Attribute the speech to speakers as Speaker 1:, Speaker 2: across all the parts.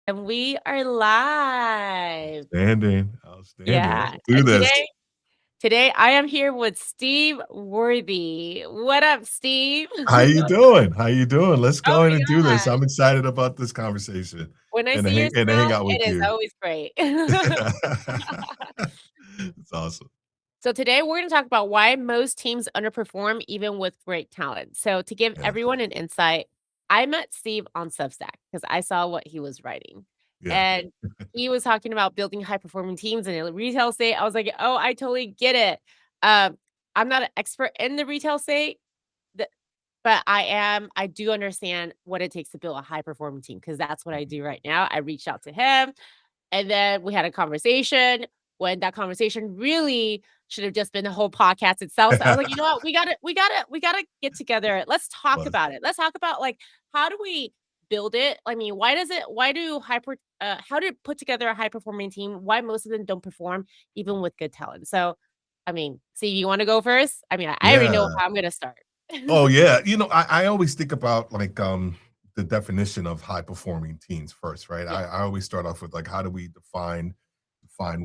Speaker 1: And we are live.
Speaker 2: Outstanding, outstanding. Let's
Speaker 1: Yeah.
Speaker 2: do
Speaker 1: And
Speaker 2: this.
Speaker 1: today I am here with Steve Worthy. What up, Steve?
Speaker 2: How you doing? How you doing? Let's
Speaker 1: Oh
Speaker 2: go ahead
Speaker 1: my
Speaker 2: and do this.
Speaker 1: gosh.
Speaker 2: I'm excited about this conversation
Speaker 1: When I
Speaker 2: and to
Speaker 1: see your
Speaker 2: hang
Speaker 1: smile,
Speaker 2: out with
Speaker 1: it is
Speaker 2: you.
Speaker 1: always great.
Speaker 2: It's awesome.
Speaker 1: So today we're going to talk about why most teams underperform even with great talent. So to give
Speaker 2: Yeah,
Speaker 1: everyone an insight, I met Steve on Substack because I saw what he was writing.
Speaker 2: yeah.
Speaker 1: And he was talking about building high performing teams in the retail state. I was like, oh, I totally get it. Um, I'm not an expert in the retail state, th- but I do understand what it takes to build a high performing team because that's what I do right now. I reached out to him and then we had a conversation when that conversation really should have just been the whole podcast itself. So I was like, you know what? We gotta get together. Let's talk
Speaker 2: Was.
Speaker 1: about it. Let's talk about like how do we build it? I mean, how to put together a high performing team? Why most of them don't perform even with good talent. So I mean, see, you want to go first? I mean, I already know
Speaker 2: Yeah.
Speaker 1: how I'm gonna start.
Speaker 2: Oh, yeah. I always think about like the definition of high performing teams first, right?
Speaker 1: Yeah,
Speaker 2: I always start off with like how do we define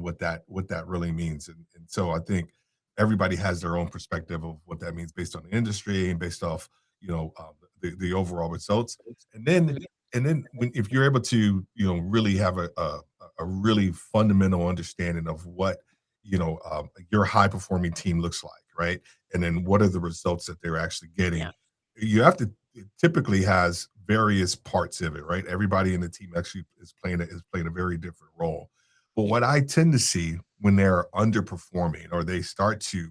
Speaker 2: what that really means, and so I think everybody has their own perspective of what that means based on the industry and based off the overall results, and then
Speaker 1: mhm,
Speaker 2: when if you're able to really have a really fundamental understanding of what your high performing team looks like, right? And then what are the results that they're actually getting.
Speaker 1: yeah,
Speaker 2: You have to it typically has various parts of it, right? Everybody in the team actually is playing a very different role. But
Speaker 1: yeah,
Speaker 2: what I tend to see when they're underperforming or they start to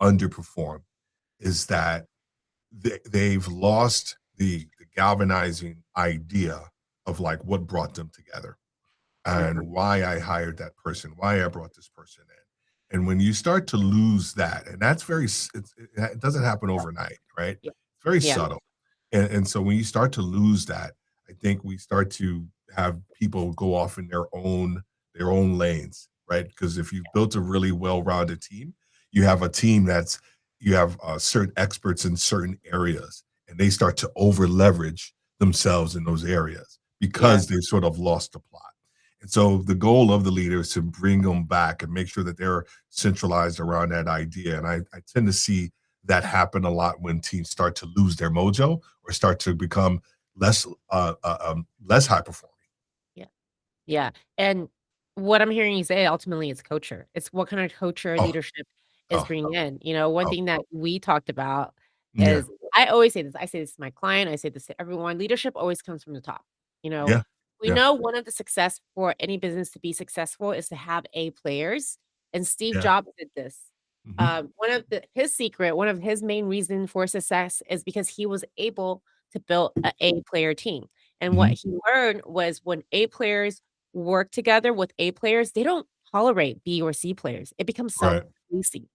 Speaker 2: underperform is that they've lost the galvanizing idea of like what brought them together
Speaker 1: mhm,
Speaker 2: and why I hired that person, why I brought this person in. And when you start to lose that, and that's it doesn't happen overnight, right?
Speaker 1: yeah,
Speaker 2: It's very
Speaker 1: yeah,
Speaker 2: subtle. And so when you start to lose that, I think we start to have people go off in their own lanes, right? Because if you've built a really well-rounded team, you have a team you have certain experts in certain areas, and they start to over leverage themselves in those areas
Speaker 1: yeah.
Speaker 2: because they've sort of lost the plot. And so the goal of the leader is to bring them back and make sure that they're centralized around that idea. And I tend to see that happen a lot when teams start to lose their mojo or start to become less high performing.
Speaker 1: Yeah. Yeah, and what I'm hearing you say ultimately is culture. It's what kind of culture
Speaker 2: Oh,
Speaker 1: leadership is
Speaker 2: oh,
Speaker 1: bringing in. One
Speaker 2: oh,
Speaker 1: thing that we talked about
Speaker 2: yeah,
Speaker 1: is I always say this. I say this to my client. I say this to everyone. Leadership always comes from the top. You know,
Speaker 2: yeah,
Speaker 1: we
Speaker 2: yeah,
Speaker 1: know one of the success for any business to be successful is to have A players, and Steve
Speaker 2: yeah.
Speaker 1: Jobs did this.
Speaker 2: Hmm.
Speaker 1: One of his main reasons for success is because he was able to build a A player team. And what
Speaker 2: Hmm.
Speaker 1: he learned was when A players work together with A players, they don't tolerate B or C players. It becomes
Speaker 2: Right.
Speaker 1: self-policing.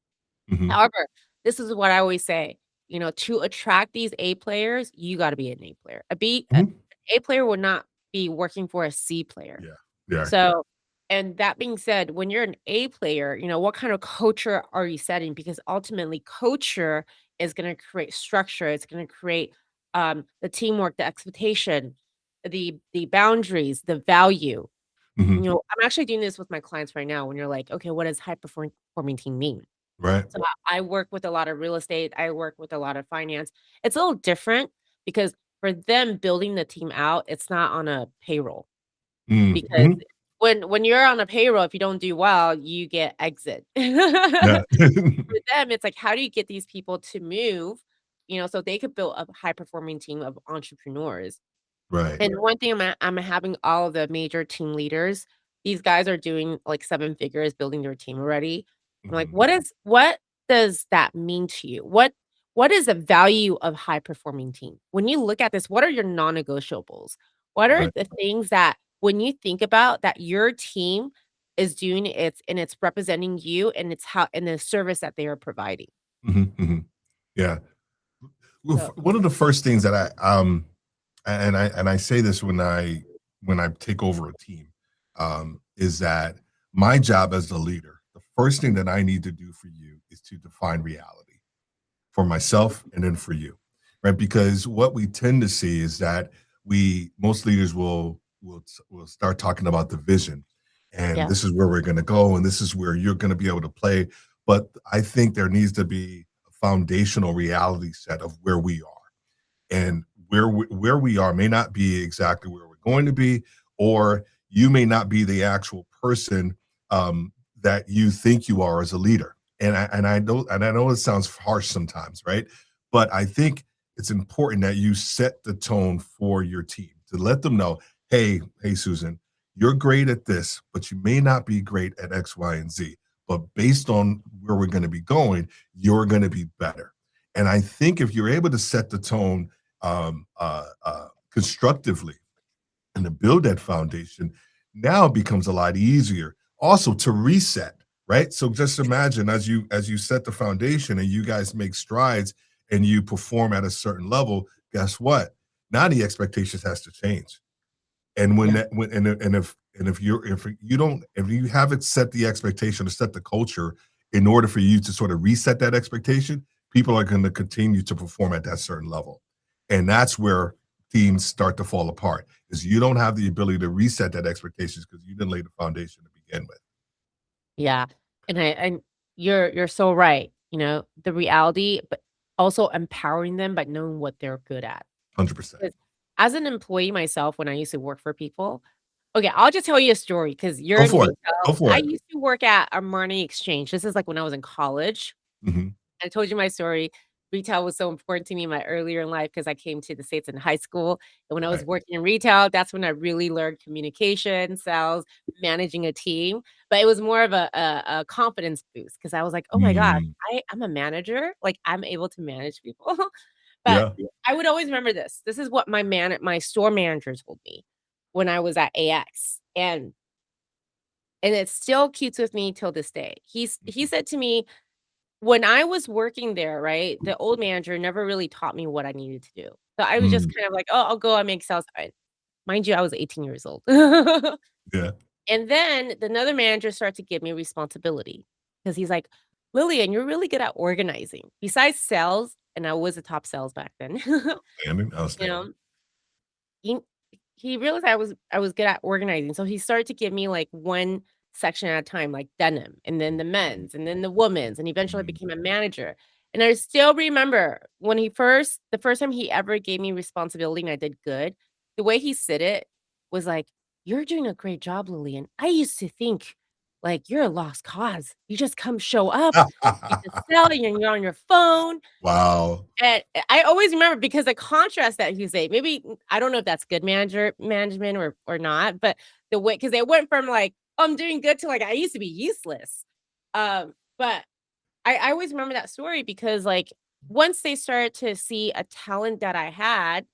Speaker 2: Hmm.
Speaker 1: However, this is what I always say, to attract these A players, you gotta be an A player. An
Speaker 2: Hmm.
Speaker 1: A player would not be working for a C player.
Speaker 2: Yeah, yeah,
Speaker 1: So, and that being said, when you're an A player, what kind of culture are you setting? Because ultimately, culture is gonna create structure. It's gonna create the teamwork, the expectation, the boundaries, the value.
Speaker 2: hmm,
Speaker 1: I'm actually doing this with my clients right now when you're like, okay, what does high performing team mean?
Speaker 2: right,
Speaker 1: So I work with a lot of real estate. I work with a lot of finance. It's a little different because for them building the team out, it's not on a payroll because
Speaker 2: mm-hmm.
Speaker 1: when you're on a payroll, if you don't do well, you get exit.
Speaker 2: Yeah,
Speaker 1: For them, it's like, how do you get these people to move, so they could build a high performing team of entrepreneurs?
Speaker 2: right.
Speaker 1: And one thing I'm having all of the major team leaders, these guys are doing like 7 figures building their team already. I'm like,
Speaker 2: Hmm.
Speaker 1: what does that mean to you? What is the value of high performing team? When you look at this, what are your non-negotiables? What are
Speaker 2: Right.
Speaker 1: the things that when you think about that your team is doing it's representing you and it's how and the service that they are providing.
Speaker 2: Hmm. Hmm. Yeah. Well,
Speaker 1: So
Speaker 2: one of the first things that I say this when I take over a team, is that my job as the leader, the first thing that I need to do for you is to define reality for myself and then for you, right? Because what we tend to see is that we most leaders will we'll start talking about the vision, and
Speaker 1: Yeah.
Speaker 2: this is where we're going to go, and this is where you're going to be able to play. But I think there needs to be a foundational reality set of where we are, and where we are may not be exactly where we're going to be, or you may not be the actual person that you think you are as a leader. And I know it sounds harsh sometimes, right? But I think it's important that you set the tone for your team to let them know, hey, Susan, you're great at this, but you may not be great at X, Y, and Z. But based on where we're going to be going, you're going to be better. And I think if you're able to set the tone constructively and to build that foundation, now it becomes a lot easier also to reset, right? So just imagine as you set the foundation and you guys make strides and you perform at a certain level, guess what? Now the expectations has to change. And when
Speaker 1: Yeah.
Speaker 2: that when if you don't if you haven't set the expectation or set the culture in order for you to sort of reset that expectation, people are going to continue to perform at that certain level. And that's where teams start to fall apart is you don't have the ability to reset that expectations because you didn't lay the foundation to begin with.
Speaker 1: Yeah. And you're so right, the reality, but also empowering them by knowing what they're good at.
Speaker 2: 100%.
Speaker 1: 'Cause as an employee myself, when I used to work for people, okay, I'll just tell you a story because 'cause you're
Speaker 2: Go
Speaker 1: in
Speaker 2: for it. Go
Speaker 1: retail.
Speaker 2: for
Speaker 1: I
Speaker 2: it.
Speaker 1: used to work at a money exchange. This is, like, when I was in college.
Speaker 2: Mhm.
Speaker 1: I told you my story. Retail was so important to me in my earlier in life because I came to the States in high school, and when I was
Speaker 2: Right.
Speaker 1: working in retail, that's when I really learned communication, sales, managing a team, but it was more of a confidence boost because I was like, "Oh my gosh,
Speaker 2: Mm.
Speaker 1: I'm a manager, like, I'm able to manage people." But
Speaker 2: Yeah.
Speaker 1: I would always remember this. This is what my store manager told me when I was at AX, and it still keeps with me till this day. He
Speaker 2: Mhm.
Speaker 1: said to me, when I was working there, right, the old manager never really taught me what I needed to do. So I was just
Speaker 2: Mm.
Speaker 1: kind of like, "Oh, I'll go and make sales." Mind you, I was 18 years old.
Speaker 2: Yeah.
Speaker 1: And then another manager started to give me responsibility because he's like, "Lillian, you're really good at organizing." Besides sales, and I was a top sales back then,
Speaker 2: Outstanding.
Speaker 1: you
Speaker 2: Outstanding.
Speaker 1: know, he he realized I was good at organizing, so he started to give me, like, 1 section at a time, like denim, and then the men's, and then the women's, and eventually I
Speaker 2: Mm.
Speaker 1: became a manager, and I still remember when the first time he ever gave me responsibility and I did good, the way he said it was like, "You're doing a great job, Lillian. I used to think, like, you're a lost cause. You just come show up, you just sell, and you're on your phone."
Speaker 2: Wow.
Speaker 1: And I always remember because the contrast that he said, maybe I don't know if that's good management or not, but the way because it went from like, "Oh, I'm doing good," to like, "I used to be useless." But I always remember that story because, like, once they started to see a talent that I had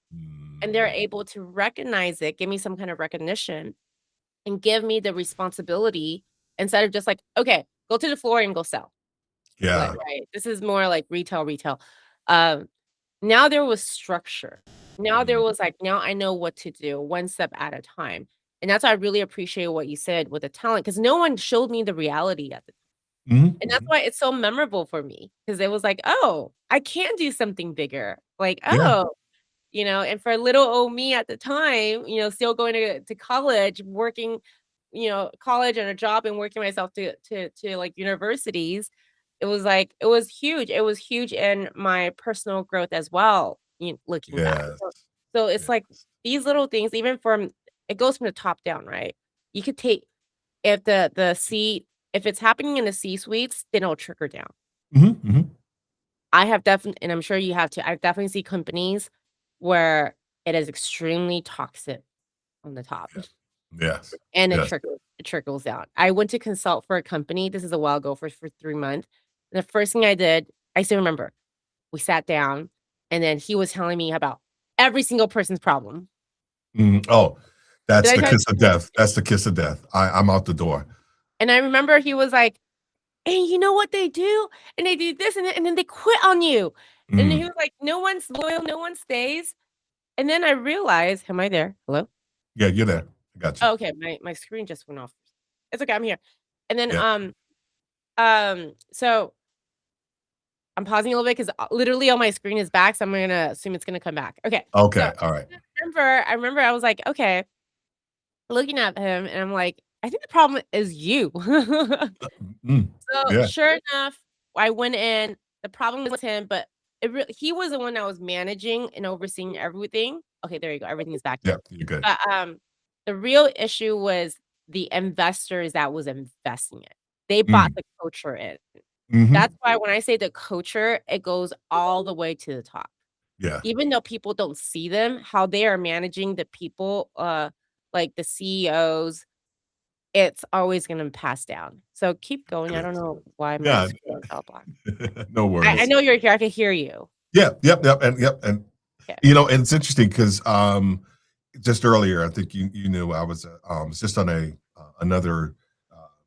Speaker 1: and they're
Speaker 2: Mm.
Speaker 1: able to recognize it, give me some kind of recognition, and give me the responsibility instead of just like, "Okay, go to the floor and go sell."
Speaker 2: Yeah.
Speaker 1: Right? This is more like retail. Um Now there was structure. Now there
Speaker 2: Mm.
Speaker 1: was, like, now I know what to do one step at a time, and that's why I really appreciate what you said with the talent because no one showed me the reality at the
Speaker 2: Mhm.
Speaker 1: and that's
Speaker 2: Mhm.
Speaker 1: why it's so memorable for me because it was like, "Oh, I can do something bigger." Like,
Speaker 2: Yeah.
Speaker 1: "Oh," and for little old me at the time, still going to college, working, college and a job and working myself to, like, universities, it was like it was huge. It was huge in my personal growth as well, looking back.
Speaker 2: Yes.
Speaker 1: So it's like
Speaker 2: Yes.
Speaker 1: these little things, even from it goes from the top down, right? You could take if the C if it's happening in the C-suites, then it'll trickle down.
Speaker 2: Mhm. Mhm.
Speaker 1: I have definitely, and I'm sure you have too, I've definitely see companies where it is extremely toxic on the top,
Speaker 2: Yeah. Yes.
Speaker 1: and
Speaker 2: Yes.
Speaker 1: it trickles down. I went to consult for a company, this is a while ago, for 3 months. The first thing I did, I still remember, we sat down, and then he was telling me about every single person's problem.
Speaker 2: Mhm. Oh,
Speaker 1: Did
Speaker 2: that's
Speaker 1: I
Speaker 2: the
Speaker 1: tell
Speaker 2: kiss of
Speaker 1: you?
Speaker 2: death. That's the kiss of death. I'm out the door.
Speaker 1: And I remember he was like, "And you know what they do? And they do this, and then they quit on you." And he
Speaker 2: Mm.
Speaker 1: was like, "No one's loyal, no one stays." And then I realized, am I there? Hello?
Speaker 2: Yeah, you're there. I got you.
Speaker 1: Oh, okay, my screen just went off. It's okay, I'm here. And then,
Speaker 2: Yeah.
Speaker 1: so I'm pausing a little bit because literally on my screen is back, so I'm gonna assume it's gonna come back. Okay, so
Speaker 2: Okay. All right.
Speaker 1: I remember I was like, "Okay." looking at him, and I'm like, "I think the problem is you."
Speaker 2: Mm,
Speaker 1: So,
Speaker 2: yeah,
Speaker 1: sure enough, I went in, the problem was him, but he was the one that was managing and overseeing everything. Okay, there you go, everything's back
Speaker 2: yeah,
Speaker 1: in.
Speaker 2: you're good.
Speaker 1: But, the real issue was the investors that was investing it. They bought
Speaker 2: Mm,
Speaker 1: the culture in.
Speaker 2: mhm,
Speaker 1: That's why when I say the culture, it goes all the way to the top.
Speaker 2: yeah,
Speaker 1: Even though people don't see them, how they are managing the people, like the CEOs, it's always gonna pass down. So keep going.
Speaker 2: it
Speaker 1: I don't
Speaker 2: is.
Speaker 1: know why my
Speaker 2: Yeah,
Speaker 1: screen fell black.
Speaker 2: no
Speaker 1: I
Speaker 2: worries.
Speaker 1: know you're here, I can hear you.
Speaker 2: Yeah, yep, and
Speaker 1: Okay.
Speaker 2: and it's interesting because just earlier, I think you knew I was just on a another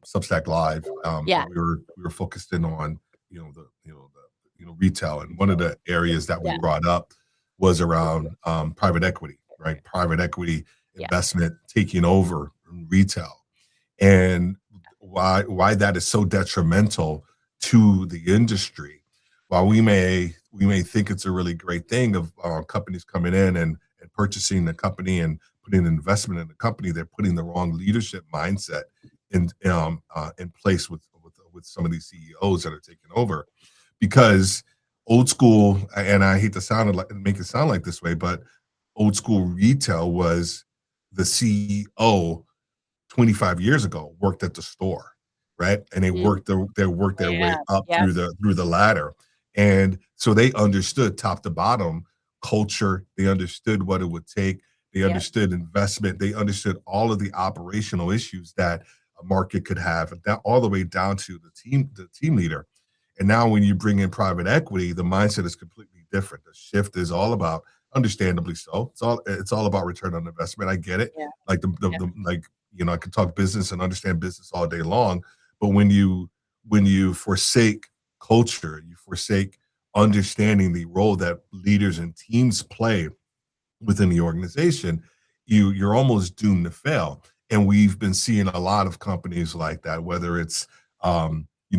Speaker 2: Substack live,
Speaker 1: Yeah,
Speaker 2: and we were focused in on retail, and one of the areas that we
Speaker 1: yeah,
Speaker 2: brought up was around private equity, right? Private equity
Speaker 1: yeah,
Speaker 2: investment taking over retail, and why that is so detrimental to the industry. While we may think it's a really great thing of companies coming in and purchasing the company and putting an investment in the company, they're putting the wrong leadership mindset in place with some of these CEOs that are taking over, because old school, and I hate to make it sound like this way, but old school retail was the CEO 25 years ago worked at the store, right? And
Speaker 1: mhm,
Speaker 2: they worked their way
Speaker 1: yeah,
Speaker 2: up
Speaker 1: yep,
Speaker 2: through the ladder. And so they understood top to bottom culture, they understood what it would take, they
Speaker 1: yep,
Speaker 2: understood investment, they understood all of the operational issues that a market could have, and that all the way down to the team leader. And now when you bring in private equity, the mindset is completely different. The shift is all about, understandably so, it's all about return on investment. I get it.
Speaker 1: yeah,
Speaker 2: Like
Speaker 1: yeah,
Speaker 2: like I can talk business and understand business all day long, but when you forsake culture, you forsake understanding the role that leaders and teams play within the organization, you're almost doomed to fail. And we've been seeing a lot of companies like that, whether it's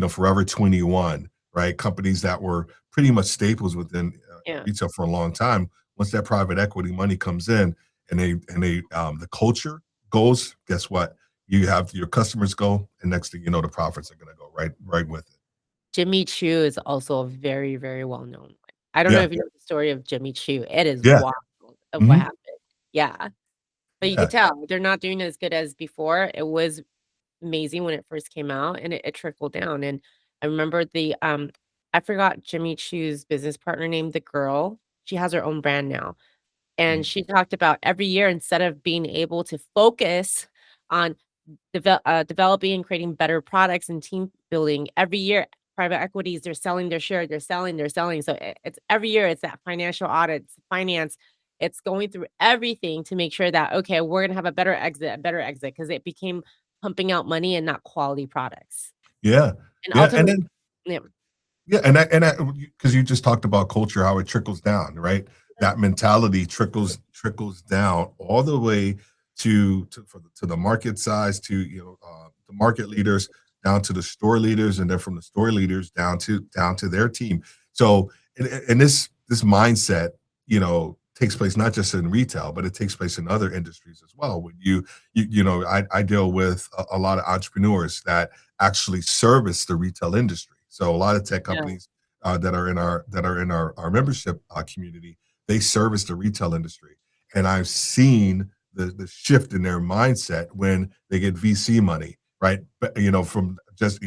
Speaker 2: Forever 21, right? Companies that were pretty much staples within
Speaker 1: yeah.
Speaker 2: retail for a long time. Once that private equity money comes in and the culture goes, guess what? You have your customers go, and next thing you know, the profits are going to go right with it.
Speaker 1: Jimmy Choo is also a very, very well known. I don't know
Speaker 2: Yeah,
Speaker 1: if you know the story of Jimmy Choo. It is
Speaker 2: yeah,
Speaker 1: wild of what
Speaker 2: mhm,
Speaker 1: happened. Yeah, but you could
Speaker 2: yeah,
Speaker 1: tell they're not doing as good as before. It was amazing when it first came out, and it trickled down, and I remember I forgot Jimmy Choo's business partner name, the girl. She has her own brand now. And
Speaker 2: mhm,
Speaker 1: she talked about every year instead of being able to focus on developing and creating better products and team building, every year, private equities, they're selling their share, they're selling. So it's every year, it's that financial audit, it's finance, it's going through everything to make sure that, okay, we're gonna have a better exit because it became pumping out money and not quality products.
Speaker 2: yeah,
Speaker 1: And
Speaker 2: yeah, and
Speaker 1: ultimately,
Speaker 2: then
Speaker 1: yeah,
Speaker 2: yeah, and I because you just talked about culture, how it trickles down, right? That mentality trickles down all the way to the market size, to the market leaders, down to the store leaders, and then from the store leaders down to their team. So and this mindset, takes place not just in retail, but it takes place in other industries as well. When I deal with a lot of entrepreneurs that actually service the retail industry. So a lot of tech
Speaker 1: yeah,
Speaker 2: companies that are in our membership community, they service the retail industry, and I've seen the shift in their mindset when they get VC money, right? But from just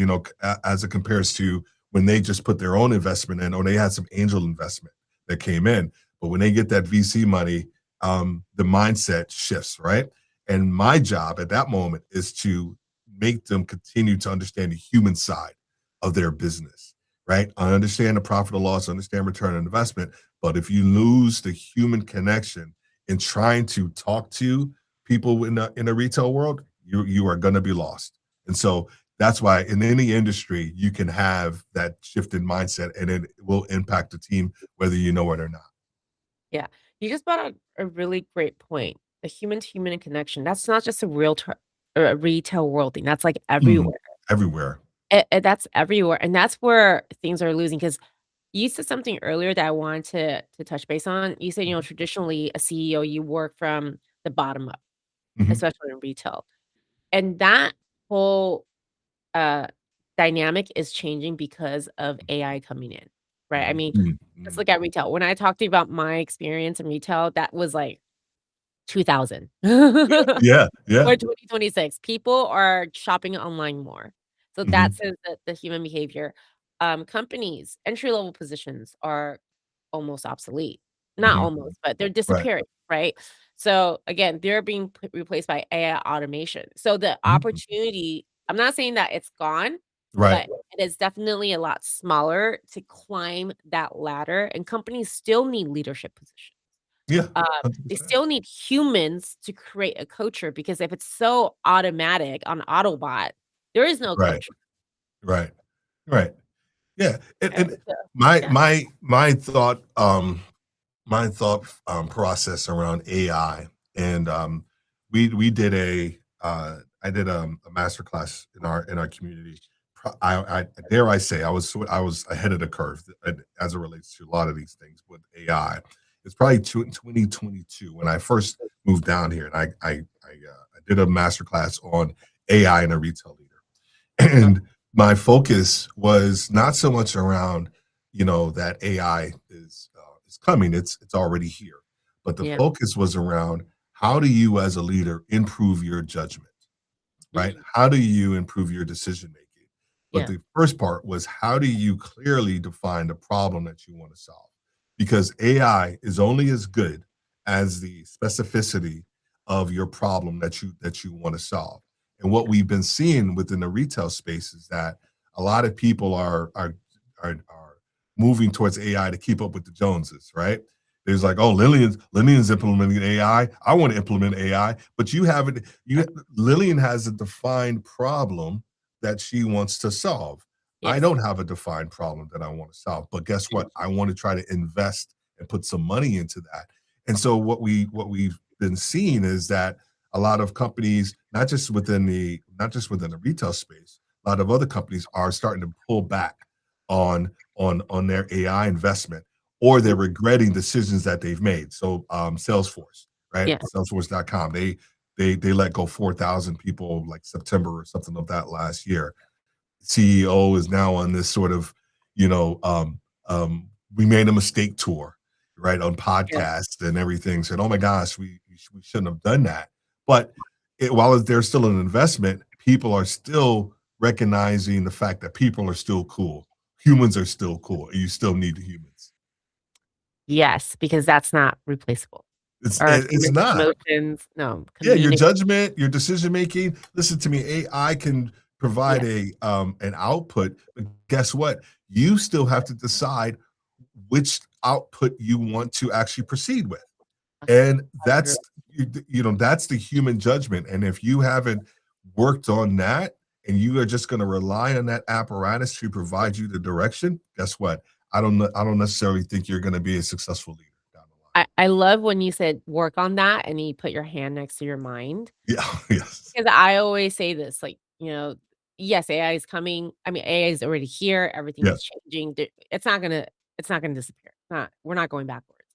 Speaker 2: as it compares to when they just put their own investment in, or they had some angel investment that came in, but when they get that VC money, the mindset shifts, right? And my job at that moment is to make them continue to understand the human side of their business, right? I understand the profit or loss, understand return on investment, but if you lose the human connection in trying to talk to people in the retail world, you are going to be lost. And so that's why in any industry you can have that shift in mindset, and it will impact the team whether you know it or not.
Speaker 1: yeah. You just brought up a really great point. The human to human connection. That's not just a realtor or a retail world thing. That's like
Speaker 2: Mhm.
Speaker 1: everywhere.
Speaker 2: Everywhere.
Speaker 1: That's everywhere, and that's where things are losing. Because you said something earlier that I wanted to touch base on. You said,
Speaker 2: Mhm.
Speaker 1: traditionally, a CEO, you work from the bottom up.
Speaker 2: Mhm.
Speaker 1: especially in retail. And that whole, uh, dynamic is changing because of AI coming in, right? I
Speaker 2: Mhm.
Speaker 1: mean,
Speaker 2: Mm,
Speaker 1: let's
Speaker 2: mm.
Speaker 1: look at retail. When I talked to you about my experience in retail, that was, like, 2000.
Speaker 2: Yeah, yeah.
Speaker 1: Or 2026. People are shopping online more. So that
Speaker 2: Mhm,
Speaker 1: says that the human behavior. Companies, entry-level positions are almost obsolete. Not
Speaker 2: mhm.
Speaker 1: almost, but they're
Speaker 2: Right.
Speaker 1: disappearing, right? So, again, they're being replaced by AI automation. So the
Speaker 2: Mhm.
Speaker 1: opportunity, I'm not saying that it's gone,
Speaker 2: Right.
Speaker 1: but it is definitely a lot smaller to climb that ladder, and companies still need leadership positions.
Speaker 2: Yeah,
Speaker 1: Uh, they
Speaker 2: 100%.
Speaker 1: still need humans to create a culture because if it's so automatic on Autobot, there is no
Speaker 2: Right,
Speaker 1: culture.
Speaker 2: right, right. Yeah, and
Speaker 1: So
Speaker 2: my
Speaker 1: yeah,
Speaker 2: my my thought, process around AI, and, we did I did, a master class in our community. I dare I say, I was ahead of the curve, as it relates to a lot of these things with AI. It's probably 2022 when I first moved down here, and I did a master class on AI and a retail leader.
Speaker 1: uh,
Speaker 2: And my focus was not so much around, that AI is coming. It's already here. But the
Speaker 1: yeah,
Speaker 2: focus was around how do you as a leader improve your judgment, right?
Speaker 1: mhm,
Speaker 2: How do you improve your decision making? But
Speaker 1: yeah,
Speaker 2: the first part was how do you clearly define the problem that you want to solve? Because AI is only as good as the specificity of your problem that you want to solve. And what
Speaker 1: yeah,
Speaker 2: we've been seeing within the retail space is that a lot of people are moving towards AI to keep up with the Joneses, right? There's like, oh, Lillian's implementing AI. I want to implement AI, but you haven't. You Lillian has a defined problem that she wants to solve. I
Speaker 1: yes,
Speaker 2: don't have a defined problem that I want to solve, but guess what? I want to try to invest and put some money into that. And so what we've been seeing is that a lot of companies, not just within the retail space, a lot of other companies are starting to pull back on their AI investment, or they're
Speaker 1: mm,
Speaker 2: regretting decisions that they've made. So Salesforce, right?
Speaker 1: yes,
Speaker 2: Salesforce.com, they let go 4,000 people like September or something of that last year. CEO is now on this sort of, you know, we made a mistake tour, right, on
Speaker 1: yeah.
Speaker 2: podcast and everything. Said, "Oh my gosh, we shouldn't have done that." But while there's still an investment, people are still recognizing the fact that people are still cool. Humans are still cool, and you still need the humans.
Speaker 1: Yes, because that's not replaceable.
Speaker 2: It's
Speaker 1: Our
Speaker 2: it's
Speaker 1: human
Speaker 2: not.
Speaker 1: emotions, no,
Speaker 2: Yeah, your
Speaker 1: communicate.
Speaker 2: judgment, your decision making. Listen to me, AI can provide
Speaker 1: Yes,
Speaker 2: an output, but guess what? You still have to decide which output you want to actually proceed with. And
Speaker 1: I agree.
Speaker 2: that's the human judgment. And if you haven't worked on that and you are just going to rely on that apparatus to provide you the direction, guess what? I don't necessarily think you're going to be a successful leader down the
Speaker 1: I love when you said work on that and you put your hand next to your mind.
Speaker 2: line. Yeah, yes.
Speaker 1: Because I always say this, like, yes, AI is coming. I mean, AI is already here. Everything
Speaker 2: Yeah.
Speaker 1: is changing. It's not gonna disappear. We're not going backwards.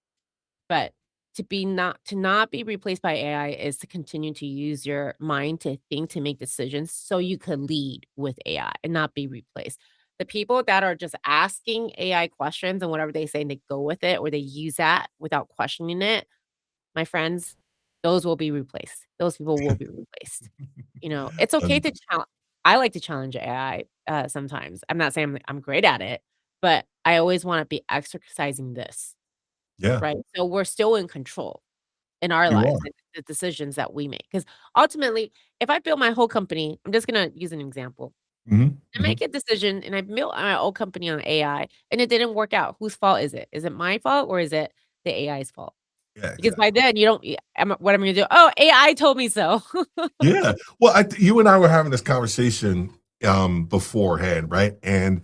Speaker 1: But to not be replaced by AI is to continue to use your mind to think, to make decisions so you could lead with AI and not be replaced. The people that are just asking AI questions and whatever they say, and they go with it or they use that without questioning it, my friends, those will be replaced. Those people will be replaced. It's okay to
Speaker 2: 100%.
Speaker 1: challenge. I like to challenge AI, sometimes. I'm not saying I'm great at it, but I always wanna be exercising this,
Speaker 2: Yeah,
Speaker 1: right? So we're still in control in our
Speaker 2: you
Speaker 1: lives
Speaker 2: are.
Speaker 1: and the decisions that we make. Because ultimately, if I build my whole company, I'm just gonna use an example.
Speaker 2: Mhm,
Speaker 1: I
Speaker 2: mhm.
Speaker 1: make a decision and I built my whole company on AI and it didn't work out. Whose fault is it? Is it my fault or is it the AI's fault?
Speaker 2: Yeah,
Speaker 1: Because by
Speaker 2: exactly.
Speaker 1: then you don't what am I gonna do? "Oh, AI told me so."
Speaker 2: Yeah. Well, you and I were having this conversation beforehand, right? And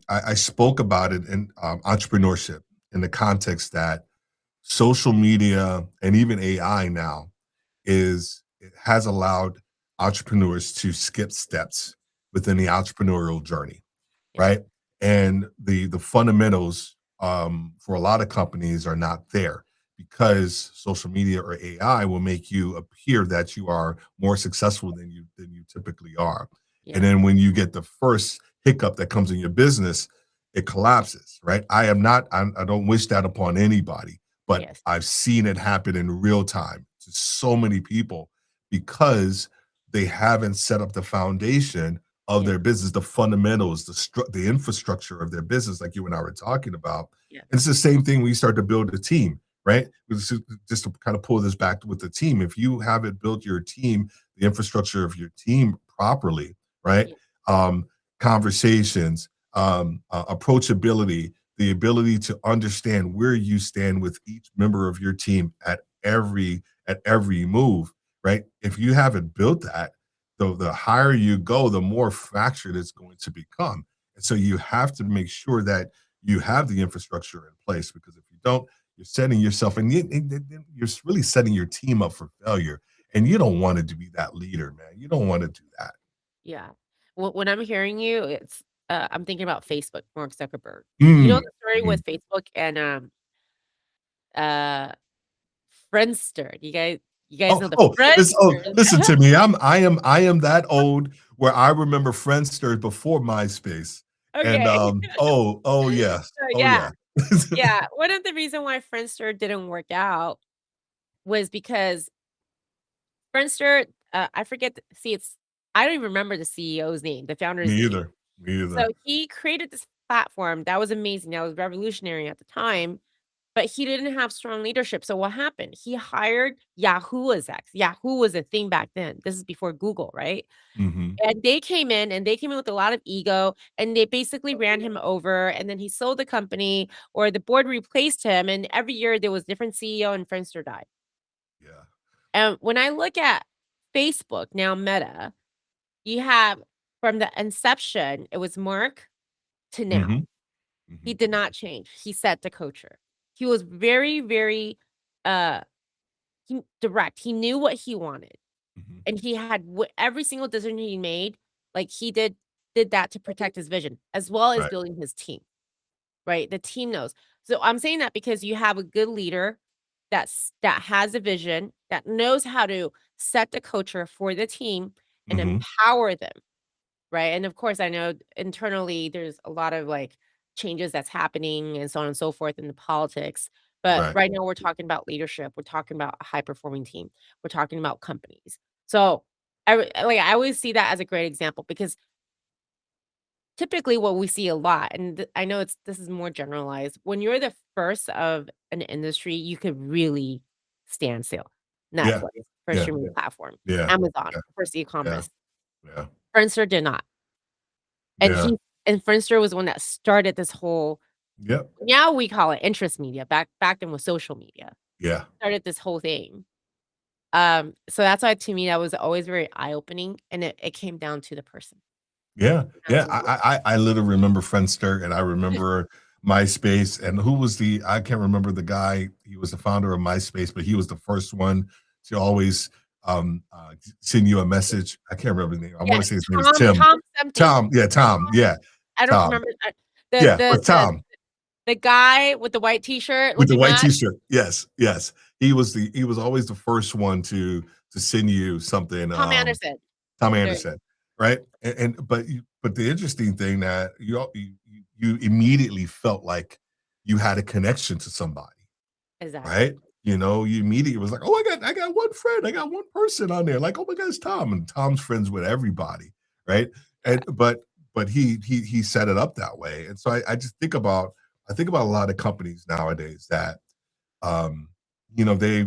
Speaker 2: I spoke about it in entrepreneurship in the context that social media and even AI now it has allowed entrepreneurs to skip steps within the entrepreneurial journey,
Speaker 1: Yeah,
Speaker 2: right? And the fundamentals for a lot of companies are not there. because social media or AI will make you appear that you are more successful than you typically are. And
Speaker 1: Yeah.
Speaker 2: then when you get the first hiccup that comes in your business, it collapses, right? I don't wish that upon anybody, but
Speaker 1: Yes.
Speaker 2: I've seen it happen in real time to so many people because they haven't set up the foundation of
Speaker 1: Yeah.
Speaker 2: their business, the fundamentals, the infrastructure of their business, like you and I were talking about.
Speaker 1: Yeah.
Speaker 2: And it's the same thing when you start to build a team, right? Just to kind of pull this back with the team, if you haven't built your team, the infrastructure of your team properly, right?
Speaker 1: Yeah.
Speaker 2: Um, Conversations, approachability, the ability to understand where you stand with each member of your team at every move, right? If you haven't built that, the higher you go, the more fractured it's going to become. And so you have to make sure that you have the infrastructure in place, because if you don't, you're setting yourself and you're really setting your team up for failure. And you don't want to be that leader, man. You don't want to do that.
Speaker 1: Yeah. Well, when I'm hearing you, I'm thinking about Facebook, Mark Zuckerberg. You know
Speaker 2: Mm.
Speaker 1: the story
Speaker 2: Mhm.
Speaker 1: with Facebook and, uh, Friendster. You guys know the Friendster?
Speaker 2: Listen to me. I am that old where I remember Friendster before MySpace. And
Speaker 1: Okay.
Speaker 2: oh yes.
Speaker 1: So,
Speaker 2: Oh
Speaker 1: yeah.
Speaker 2: yeah.
Speaker 1: Yeah. One of the reason why Friendster didn't work out was because Friendster, I forget the see, it's I don't even remember the CEO's name, the founder's
Speaker 2: Me
Speaker 1: name.
Speaker 2: either. Me
Speaker 1: So,
Speaker 2: either.
Speaker 1: he created this platform that was amazing, that was revolutionary at the time, but he didn't have strong leadership, so what happened? He hired Yahoo execs. Yahoo was a thing back then. This is before Google, right?
Speaker 2: Mhm.
Speaker 1: And they came in with a lot of ego, and they basically ran him over, and then he sold the company, or the board replaced him, and every year there was different CEO and Friendster died.
Speaker 2: Yeah.
Speaker 1: And when I look at Facebook, now Meta, you have from the inception, it was Mark to now.
Speaker 2: Mhm.
Speaker 1: He
Speaker 2: Mhm.
Speaker 1: did not change. He set the culture. He was very, very, uh direct. He knew what he wanted,
Speaker 2: Mhm.
Speaker 1: and he had every single decision he made, like, he did that to protect his vision, as well as
Speaker 2: Right.
Speaker 1: building his team, right? The team knows. So, I'm saying that because you have a good leader that has a vision, that knows how to set the culture for the team and
Speaker 2: Mhm.
Speaker 1: empower them. Right, and of course, I know internally there's a lot of, like, changes that's happening and so on and so forth in the politics, but
Speaker 2: Right.
Speaker 1: right now we're talking about leadership, we're talking about a high performing team, we're talking about companies. So, I always see that as a great example because typically what we see a lot, and I know this is more generalized, when you're the first of an industry, you could really stand still.
Speaker 2: Yeah.
Speaker 1: Netflix, first
Speaker 2: Yeah.
Speaker 1: streaming platform,
Speaker 2: Yeah.
Speaker 1: Amazon,
Speaker 2: Yeah.
Speaker 1: first
Speaker 2: Yeah.
Speaker 1: e-commerce.
Speaker 2: Yeah.
Speaker 1: Friendster did not. And
Speaker 2: Yeah.
Speaker 1: and Friendster was the one that started this whole
Speaker 2: Yep.
Speaker 1: now we call it interest media, back then was social media.
Speaker 2: Yeah.
Speaker 1: Started this whole thing. So that's why to me that was always very eye-opening, and it came down to the person.
Speaker 2: Yeah,
Speaker 1: Down
Speaker 2: yeah.
Speaker 1: to
Speaker 2: I literally remember Friendster, and I remember MySpace. And who was the? I can't remember the guy. He was the founder of MySpace, but he was the first one to always send you a message. I can't remember his name. I want to
Speaker 1: Yes,
Speaker 2: say his name is Tim.
Speaker 1: Tom something.
Speaker 2: Tom. Yeah, Tom. Yeah,
Speaker 1: I don't
Speaker 2: Tom.
Speaker 1: remember, the
Speaker 2: Yeah,
Speaker 1: the
Speaker 2: but
Speaker 1: the
Speaker 2: Tom
Speaker 1: the guy with the white t-shirt
Speaker 2: with the
Speaker 1: looking
Speaker 2: white
Speaker 1: mad,
Speaker 2: T-shirt. Yes, yes. He was always the first one to send you something.
Speaker 1: Tom Anderson.
Speaker 2: Tom
Speaker 1: There
Speaker 2: Anderson, right? But the interesting thing that you immediately felt like you had a connection to somebody,
Speaker 1: exactly.
Speaker 2: right? You know, you immediately was like, oh, I got one friend, I got one person on there. Like, oh my God, it's Tom, and Tom's friends with everybody, right?
Speaker 1: Yeah,
Speaker 2: And but he set it up that way, and so I just I think about a lot of companies nowadays that um, you know, they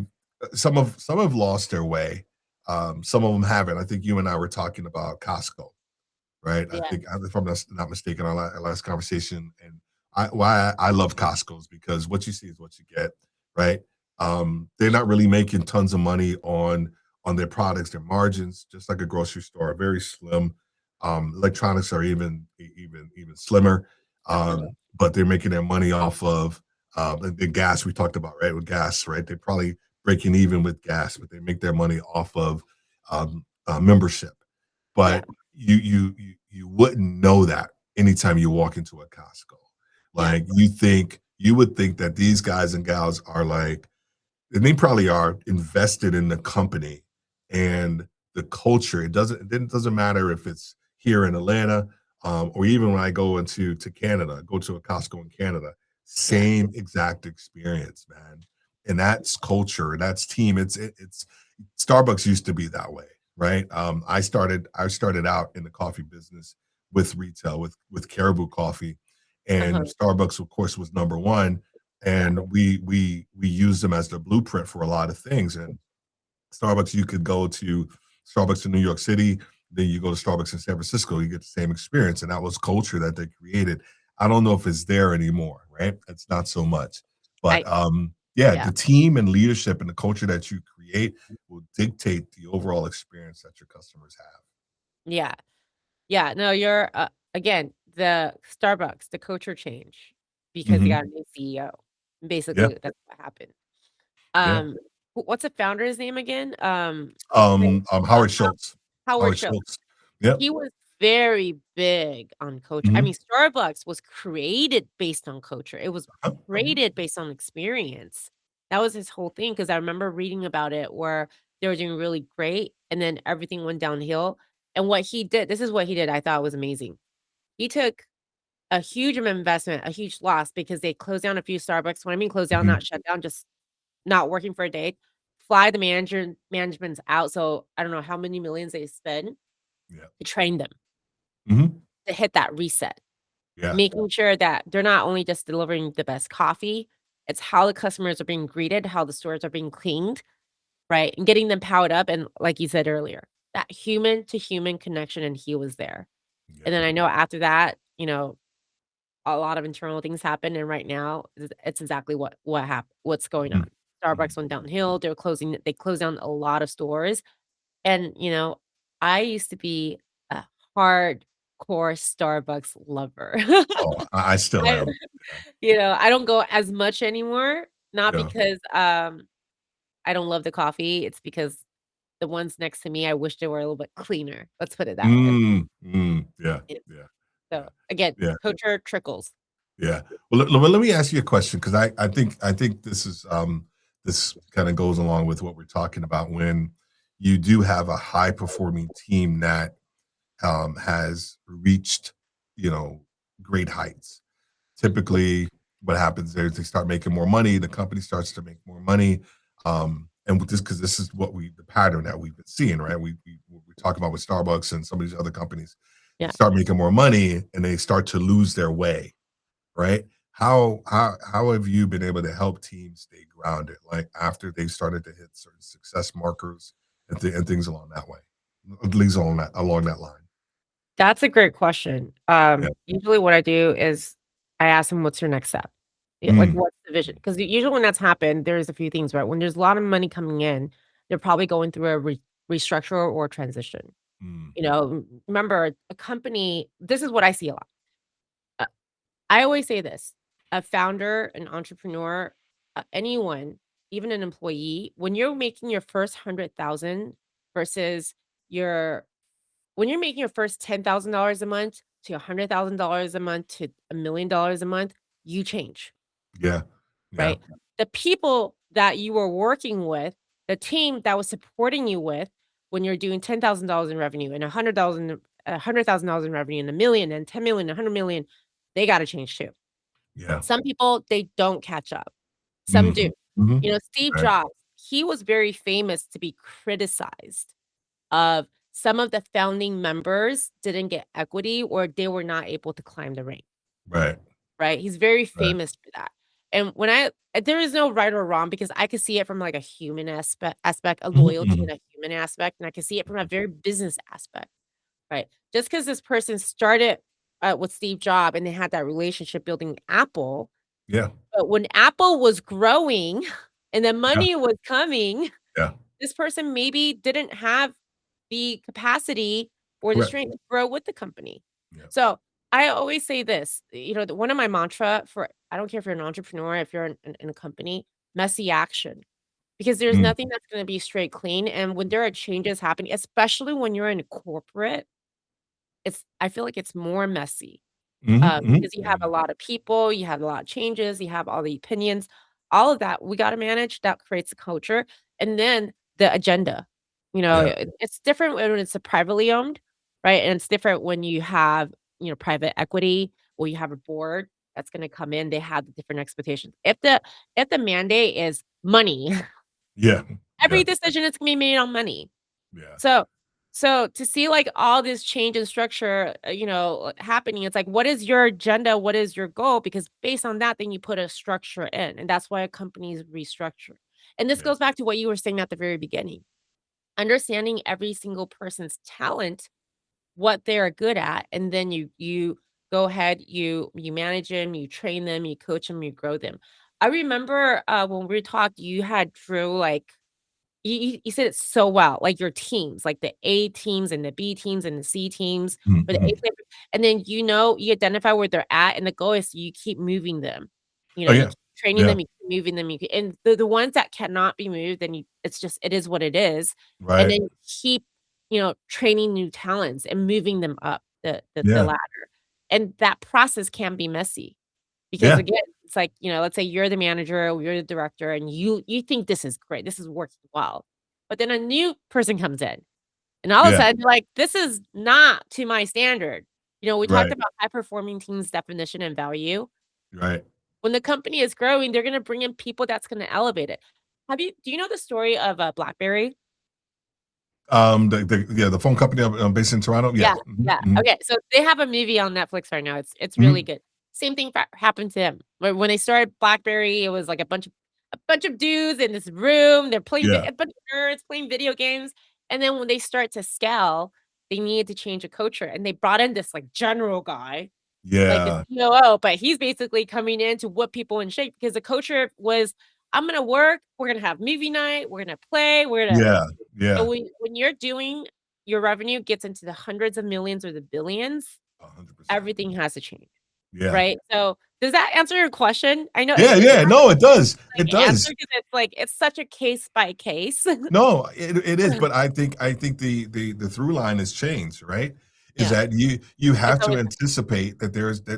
Speaker 2: some have lost their way. Some of them haven't. I think you and I were talking about Costco, right? I
Speaker 1: yeah,
Speaker 2: think, if I'm not mistaken, our last conversation, and why I love Costco's because what you see is what you get, right? They're not really making tons of money on their products. Their margins, just like a grocery store, are very slim. Electronics are even slimmer,
Speaker 1: definitely.
Speaker 2: but they're making their money off of the gas we talked about, right? With gas, right? They're probably breaking even with gas, but they make their money off of membership.
Speaker 1: Yeah,
Speaker 2: But you wouldn't know that anytime you walk into a Costco.
Speaker 1: yeah,
Speaker 2: Like you would think that these guys and gals are like and they probably are invested in the company and the culture. It doesn't matter if it's here in Atlanta, or even when I go to Canada, go to a Costco in Canada,
Speaker 1: Yeah.
Speaker 2: same exact experience, man. And that's culture, that's team. It's Starbucks used to be that way, right? I started out in the coffee business with retail, with Caribou Coffee, and
Speaker 1: Uh-huh.
Speaker 2: Starbucks, of course, was number one,
Speaker 1: Yeah.
Speaker 2: and we use them as the blueprint for a lot of things. And Starbucks, you could go to Starbucks in New York City, then you go to Starbucks in San Francisco, you get the same experience, and that was culture that they created. I don't know if it's there anymore, right? It's not so much, but
Speaker 1: I
Speaker 2: yeah,
Speaker 1: yeah.
Speaker 2: the team and leadership and the culture that you create will dictate the overall experience that your customers have.
Speaker 1: Yeah. Yeah, no, you're, again, the Starbucks, the culture change because they
Speaker 2: Hmm.
Speaker 1: got a new CEO.
Speaker 2: Yeah,
Speaker 1: Basically, that's what happened.
Speaker 2: yeah.
Speaker 1: What's the founder's name again? Say
Speaker 2: Howard Schultz.
Speaker 1: Howard
Speaker 2: Howard
Speaker 1: Schultz.
Speaker 2: Schultz. Yep.
Speaker 1: He was very big on culture. I
Speaker 2: Hmm.
Speaker 1: mean, Starbucks was created based on culture. It was
Speaker 2: Hmm.
Speaker 1: created based on experience. That was his whole thing. Because I remember reading about it where they were doing really great, and then everything went downhill, and what he did this is what he did I thought was amazing. He took a huge investment, a huge loss because they closed down a few Starbucks. When I mean closed down,
Speaker 2: Hmm.
Speaker 1: not shut down, just not working for a day, fly the managements out, so I don't know how many millions they spend
Speaker 2: Yeah.
Speaker 1: to train them
Speaker 2: Hmm.
Speaker 1: to hit that reset,
Speaker 2: Yeah.
Speaker 1: making sure that they're not only just delivering the best coffee, it's how the customers are being greeted, how the stores are being cleaned, right? And getting them powered up, and like you said earlier, that human to human connection, and he was there. And
Speaker 2: Yeah.
Speaker 1: then I know after that, a lot of internal things happen, and right now, it's exactly what's going on.
Speaker 2: Mhm. Mhm.
Speaker 1: Starbucks went downhill, they closed down a lot of stores, and, I used to be a hardcore Starbucks lover.
Speaker 2: Oh, I still
Speaker 1: I
Speaker 2: am.
Speaker 1: I don't go as much anymore, not
Speaker 2: Yeah.
Speaker 1: because, I don't love the coffee, it's because the ones next to me, I wish they were a little bit cleaner, let's put it that way.
Speaker 2: Yeah,
Speaker 1: Yeah.
Speaker 2: yeah,
Speaker 1: So,
Speaker 2: yeah,
Speaker 1: again,
Speaker 2: yeah,
Speaker 1: culture trickles.
Speaker 2: yeah. Well, let me ask you a question because I think this kind of goes along with what we're talking about when you do have a high performing team that has reached, you know, great heights. Typically what happens there is they start making more money, the company starts to make more money, and with this, because this is what we the pattern that we've been seeing, right? We talk about with Starbucks and some of these other companies. They
Speaker 1: Yeah.
Speaker 2: start making more money and they start to lose their way, right? How have you been able to help teams stay grounded, like after they started to hit certain success markers and things along that way, at least along that line?
Speaker 1: That's a great question.
Speaker 2: Yeah.
Speaker 1: Usually what I do is I ask them, "What's your next step?" Yeah, like,
Speaker 2: Mm,
Speaker 1: "What's the vision?" 'Cause usually when that's happened, there's a few things, right? When there's a lot of money coming in, they're probably going through a restructure or transition.
Speaker 2: mm,
Speaker 1: Remember, a company this is what I see a lot. Uh, I always say this, a founder, an entrepreneur, anyone, even an employee, when you're making your first 100,000 versus your when you're making your first $10,000 a month to $100,000 a month to $1,000,000 a month, you change,
Speaker 2: yeah, yeah,
Speaker 1: right? The people that you were working with, the team that was supporting you with when you're doing $10,000 in revenue and $100,000 in revenue and 1,000,000 and 10,000,000, 100,000,000, they gotta change too.
Speaker 2: yeah.
Speaker 1: Some people, they don't catch up. Some do.
Speaker 2: Mhm, mhm.
Speaker 1: Steve
Speaker 2: Right,
Speaker 1: Jobs, he was very famous to be criticized of some of the founding members didn't get equity or they were not able to climb the rank,
Speaker 2: right,
Speaker 1: right? He's very
Speaker 2: right.
Speaker 1: famous for that. And there is no right or wrong because I could see it from like a human aspect, a
Speaker 2: Mhm,
Speaker 1: loyalty
Speaker 2: mhm.
Speaker 1: and a human aspect, and I can see it from a very business aspect, right? Just because this person started with Steve Jobs and they had that relationship building Apple,
Speaker 2: Yeah,
Speaker 1: but when Apple was growing and the
Speaker 2: yeah,
Speaker 1: money was coming,
Speaker 2: yeah.
Speaker 1: this person maybe didn't have the capacity or the
Speaker 2: Correct.
Speaker 1: strength to grow with the company.
Speaker 2: Yeah.
Speaker 1: So, I always say this, one of my mantra for I don't care if you're an entrepreneur, if you're in a company, messy action, because there's
Speaker 2: Mm,
Speaker 1: nothing that's gonna be straight clean, and when there are changes happening, especially when you're in corporate, I feel like it's more messy,
Speaker 2: mhm, mhm,
Speaker 1: because you have a
Speaker 2: mhm.
Speaker 1: lot of people, you have a lot of changes, you have all the opinions. all of that we gotta manage, that creates a culture, and then the agenda.
Speaker 2: Yeah.
Speaker 1: It's different when it's a privately owned, right? And it's different when you have, private equity or you have a board that's gonna come in, they have the different expectations. If the mandate is money,
Speaker 2: Yeah.
Speaker 1: every
Speaker 2: Yeah.
Speaker 1: decision is gonna be made on money.
Speaker 2: Yeah.
Speaker 1: So so to see, like, all this change in structure, happening, it's like, what is your agenda? What is your goal? Because based on that, then you put a structure in, and that's why companies restructure. And this
Speaker 2: Yeah.
Speaker 1: goes back to what you were saying at the very beginning. Understanding every single person's talent, what they're good at, and then you go ahead, you manage them, you train them, you coach them, you grow them. I remember, when we talked, you had drew, like you said it so well, like your teams, like the A teams and the B teams and the C teams,
Speaker 2: Mhm,
Speaker 1: or the A
Speaker 2: mhm.
Speaker 1: player, and then, you identify where they're at, and the goal is you keep moving them.
Speaker 2: Oh,
Speaker 1: You
Speaker 2: yeah.
Speaker 1: keep training
Speaker 2: Yeah.
Speaker 1: them, you keep moving them, and the ones that cannot be moved, then it is what it is, and
Speaker 2: Right.
Speaker 1: then keep, training new talents and moving them up the
Speaker 2: Yeah.
Speaker 1: ladder, and that process can be messy. Because
Speaker 2: Yeah.
Speaker 1: again, it's like, let's say you're the manager or you're the director and you think this is great, this is working well. But then a new person comes in and all of a
Speaker 2: Yeah.
Speaker 1: sudden you're like, this is not to my standard. We talked
Speaker 2: Right.
Speaker 1: about high performing teams definition and value.
Speaker 2: Right.
Speaker 1: When the company is growing, they're gonna bring in people that's gonna elevate it. Do you know the story of BlackBerry?
Speaker 2: The phone company, based in Toronto? Yeah.
Speaker 1: Yeah,
Speaker 2: Mhm,
Speaker 1: yeah.
Speaker 2: mhm,
Speaker 1: Okay, so they have a movie on Netflix right now, it's really
Speaker 2: mhm.
Speaker 1: good. Same thing happened to him. When they started BlackBerry, it was like a bunch of dudes in this room, they're playing
Speaker 2: Yeah.
Speaker 1: a bunch of nerds playing video games, and then when they start to scale, they needed to change a culture, and they brought in this, like, general guy, like a
Speaker 2: Yeah.
Speaker 1: COO, but he's basically coming in to whip people in shape because the culture was, "I'm gonna work, we're gonna have movie night, we're gonna play, we're gonna."
Speaker 2: Yeah.
Speaker 1: So
Speaker 2: Yeah.
Speaker 1: when you're doing your revenue gets into the hundreds of millions or the billions,
Speaker 2: 100%.
Speaker 1: everything has to change,
Speaker 2: Yeah.
Speaker 1: right? So, does that answer your question? I know
Speaker 2: Yeah,
Speaker 1: it's
Speaker 2: yeah.
Speaker 1: hard
Speaker 2: No, it does.
Speaker 1: to,
Speaker 2: It
Speaker 1: like, answer
Speaker 2: does.
Speaker 1: because it's, like, it's such a case by case.
Speaker 2: No, it is, but I think the through line has changed, right? Is
Speaker 1: Yeah,
Speaker 2: that you
Speaker 1: it's
Speaker 2: have to
Speaker 1: always
Speaker 2: anticipate that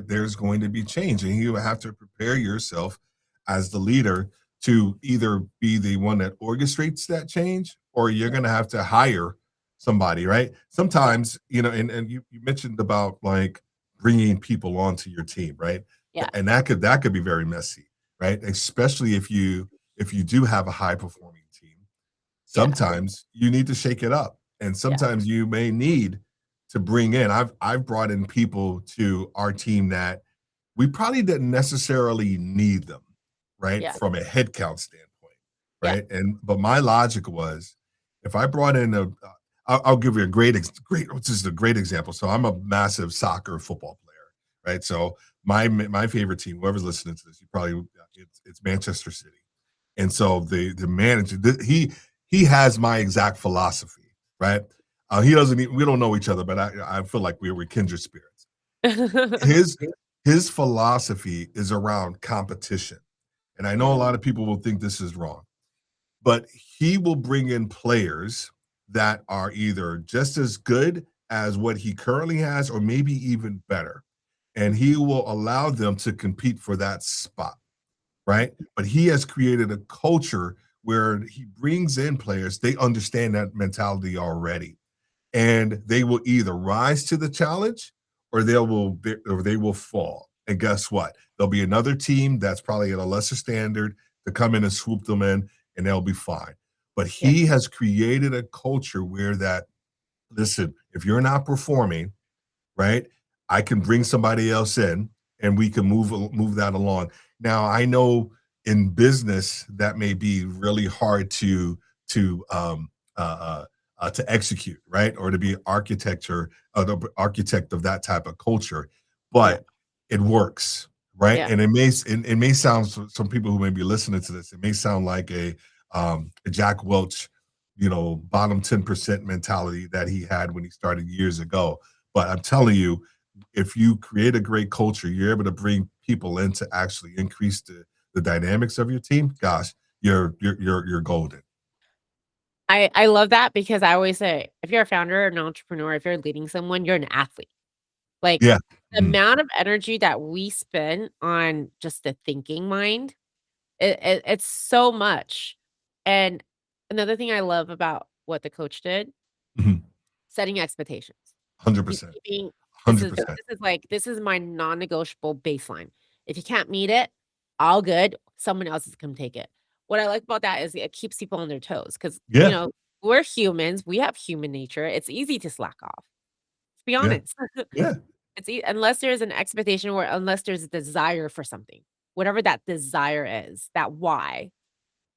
Speaker 2: there's going to be change, and you have to prepare yourself as the leader to either be the one that orchestrates that change, or you're
Speaker 1: yeah,
Speaker 2: gonna have to hire somebody, right?
Speaker 1: yeah,
Speaker 2: Sometimes, and you mentioned about like bringing people onto your team, right?
Speaker 1: yeah,
Speaker 2: And that could be very messy, right? Especially if you do have a high performing team.
Speaker 1: yeah,
Speaker 2: Sometimes you need to shake it up, and
Speaker 1: yeah,
Speaker 2: sometimes you may need to bring in. I've brought in people to our team that we probably didn't necessarily need them, right?
Speaker 1: yeah,
Speaker 2: From a headcount standpoint,
Speaker 1: yeah,
Speaker 2: right? And but my logic was, if I brought in I'll give you a which is a great example. So I'm a massive soccer football player, right? So my favorite team, whoever's listening to this, you probably it's Manchester City, and so the manager, he has my exact philosophy, right? He doesn't. We don't know each other, but I feel like we're kindred spirits. His his philosophy is around competition, and I know a
Speaker 1: Mhm,
Speaker 2: lot of people will think this is wrong, but he will bring in players that are either just as good as what he currently has, or maybe even better, and he will allow them to compete for that spot, right? But he has created a culture where he brings in players, they understand that mentality already, and they will either rise to the challenge, or they will fall. And guess what? There'll be another team that's probably at a lesser standard to come in and swoop them in, and they'll be fine. But
Speaker 1: yeah,
Speaker 2: he has created a culture where that, listen, if you're not performing, right? I can bring somebody else in, and we can move that along. Now, I know in business that may be really hard to to execute, right? Or to be the architect of that type of culture,
Speaker 1: yeah,
Speaker 2: but it works, right?
Speaker 1: yeah,
Speaker 2: And it may sound, some people who may be listening to this, it may sound like a Jack Welch, bottom 10% mentality that he had when he started years ago. But I'm telling you, if you create a great culture, you're able to bring people in to actually increase the dynamics of your team. Gosh, you're golden.
Speaker 1: I love that because I always say, if you're a founder or an entrepreneur, if you're leading someone, you're an athlete. Like,
Speaker 2: Yeah.
Speaker 1: the
Speaker 2: Mhm.
Speaker 1: amount of energy that we spend on just the thinking mind It's so much. And another thing I love about what the coach did,
Speaker 2: Mhm.
Speaker 1: setting expectations. Keep
Speaker 2: 100%.
Speaker 1: keeping
Speaker 2: $100%.
Speaker 1: this is my non-negotiable baseline. If you can't meet it, all good, someone else is gonna take it. What I like about that is it keeps people on their toes because
Speaker 2: Yeah,
Speaker 1: we're humans, we have human nature, it's easy to slack off, to be
Speaker 2: yeah,
Speaker 1: honest.
Speaker 2: yeah,
Speaker 1: Unless there's an expectation or unless there's a desire for something, whatever that desire is, that why,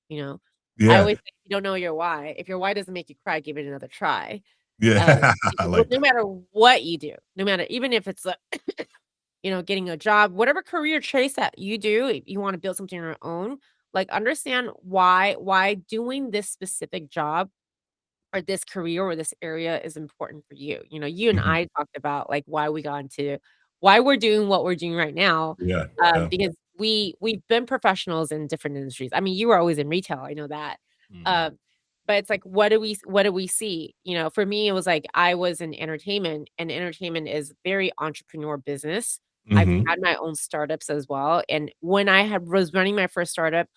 Speaker 1: you know? I
Speaker 2: yeah,
Speaker 1: always say, if you don't know your why, if your why doesn't make you cry, give it another try.
Speaker 2: yeah. I
Speaker 1: Because
Speaker 2: like
Speaker 1: no
Speaker 2: that.
Speaker 1: matter what you do, no matter even if it's, getting a job, whatever career choice that you do, if you wanna build something on your own, like, understand why doing this specific job or this career or this area is important for you. You and
Speaker 2: Mhm.
Speaker 1: I talked about, like, why we're doing what we're doing right now,
Speaker 2: Yeah, yeah.
Speaker 1: because we've been professionals in different industries. I mean, you were always in retail, I know that.
Speaker 2: Mhm.
Speaker 1: Um, but it's like, what do we see? For me, it was like I was in entertainment, and entertainment is very entrepreneur business. I've
Speaker 2: Mhm.
Speaker 1: had my own startups as well, and when I was running my first startup,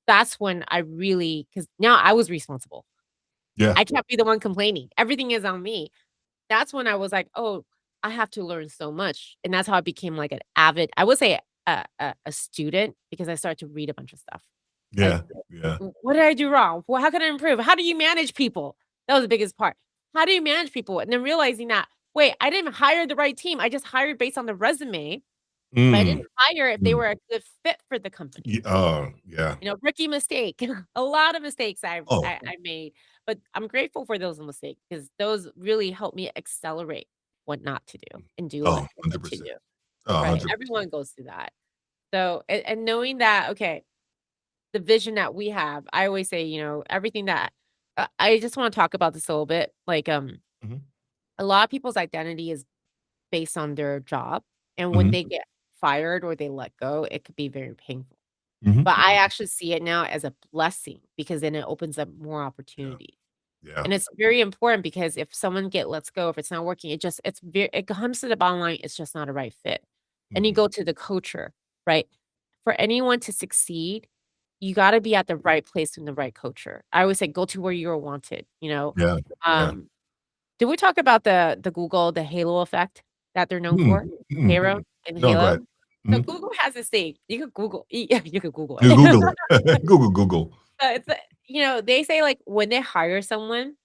Speaker 1: that's when I really, because now I was responsible.
Speaker 2: Yeah,
Speaker 1: I can't be the one complaining. Everything is on me. That's when I was like, "Oh, I have to learn so much." And that's how I became like an avid, I would say a student because I started to read a bunch of stuff. Like,
Speaker 2: yeah, yeah.
Speaker 1: What did I do wrong? Well, how can I improve? How do you manage people?" That was the biggest part. How do you manage people? And then realizing that, wait, I didn't hire the right team. I just hired based on the resume, but I didn't
Speaker 2: Mm,
Speaker 1: hire if they
Speaker 2: mm.
Speaker 1: were a good fit for the company.
Speaker 2: Oh, yeah.
Speaker 1: Rookie mistake. A lot of mistakes I've
Speaker 2: Oh,
Speaker 1: I I made, but I'm grateful for those mistakes because those really helped me accelerate what not to do and do
Speaker 2: oh,
Speaker 1: what to
Speaker 2: 100%.
Speaker 1: do,
Speaker 2: Oh,
Speaker 1: right?
Speaker 2: 100%.
Speaker 1: Everyone goes through that. So, and knowing that, okay, the vision that we have, I always say, everything that I just wanna talk about this a little bit, like,
Speaker 2: Mhm,
Speaker 1: a lot of people's identity is based on their job, and when
Speaker 2: mhm,
Speaker 1: they get fired or they let go, it could be very painful.
Speaker 2: mhm.
Speaker 1: But I actually see it now as a blessing because then it opens up more
Speaker 2: Yeah,
Speaker 1: opportunity.
Speaker 2: yeah.
Speaker 1: And it's very important because if someone get lets go, if it's not working, it comes to the bottom line, it's just not a right fit. And you
Speaker 2: Mhm.
Speaker 1: go to the culture, right? For anyone to succeed, you gotta be at the right place in the right culture. I always say go to where you're wanted.
Speaker 2: Yeah, yeah.
Speaker 1: Um, did we talk about the Google, the halo effect that they're known
Speaker 2: Mm,
Speaker 1: for?
Speaker 2: mm.
Speaker 1: Halo and
Speaker 2: No, go
Speaker 1: halo?
Speaker 2: ahead.
Speaker 1: So
Speaker 2: Mhm.
Speaker 1: Google has this thing. You could Google yeah, you could Google
Speaker 2: You
Speaker 1: it.
Speaker 2: Google it. Google, Google.
Speaker 1: It's they say, like, when they hire someone,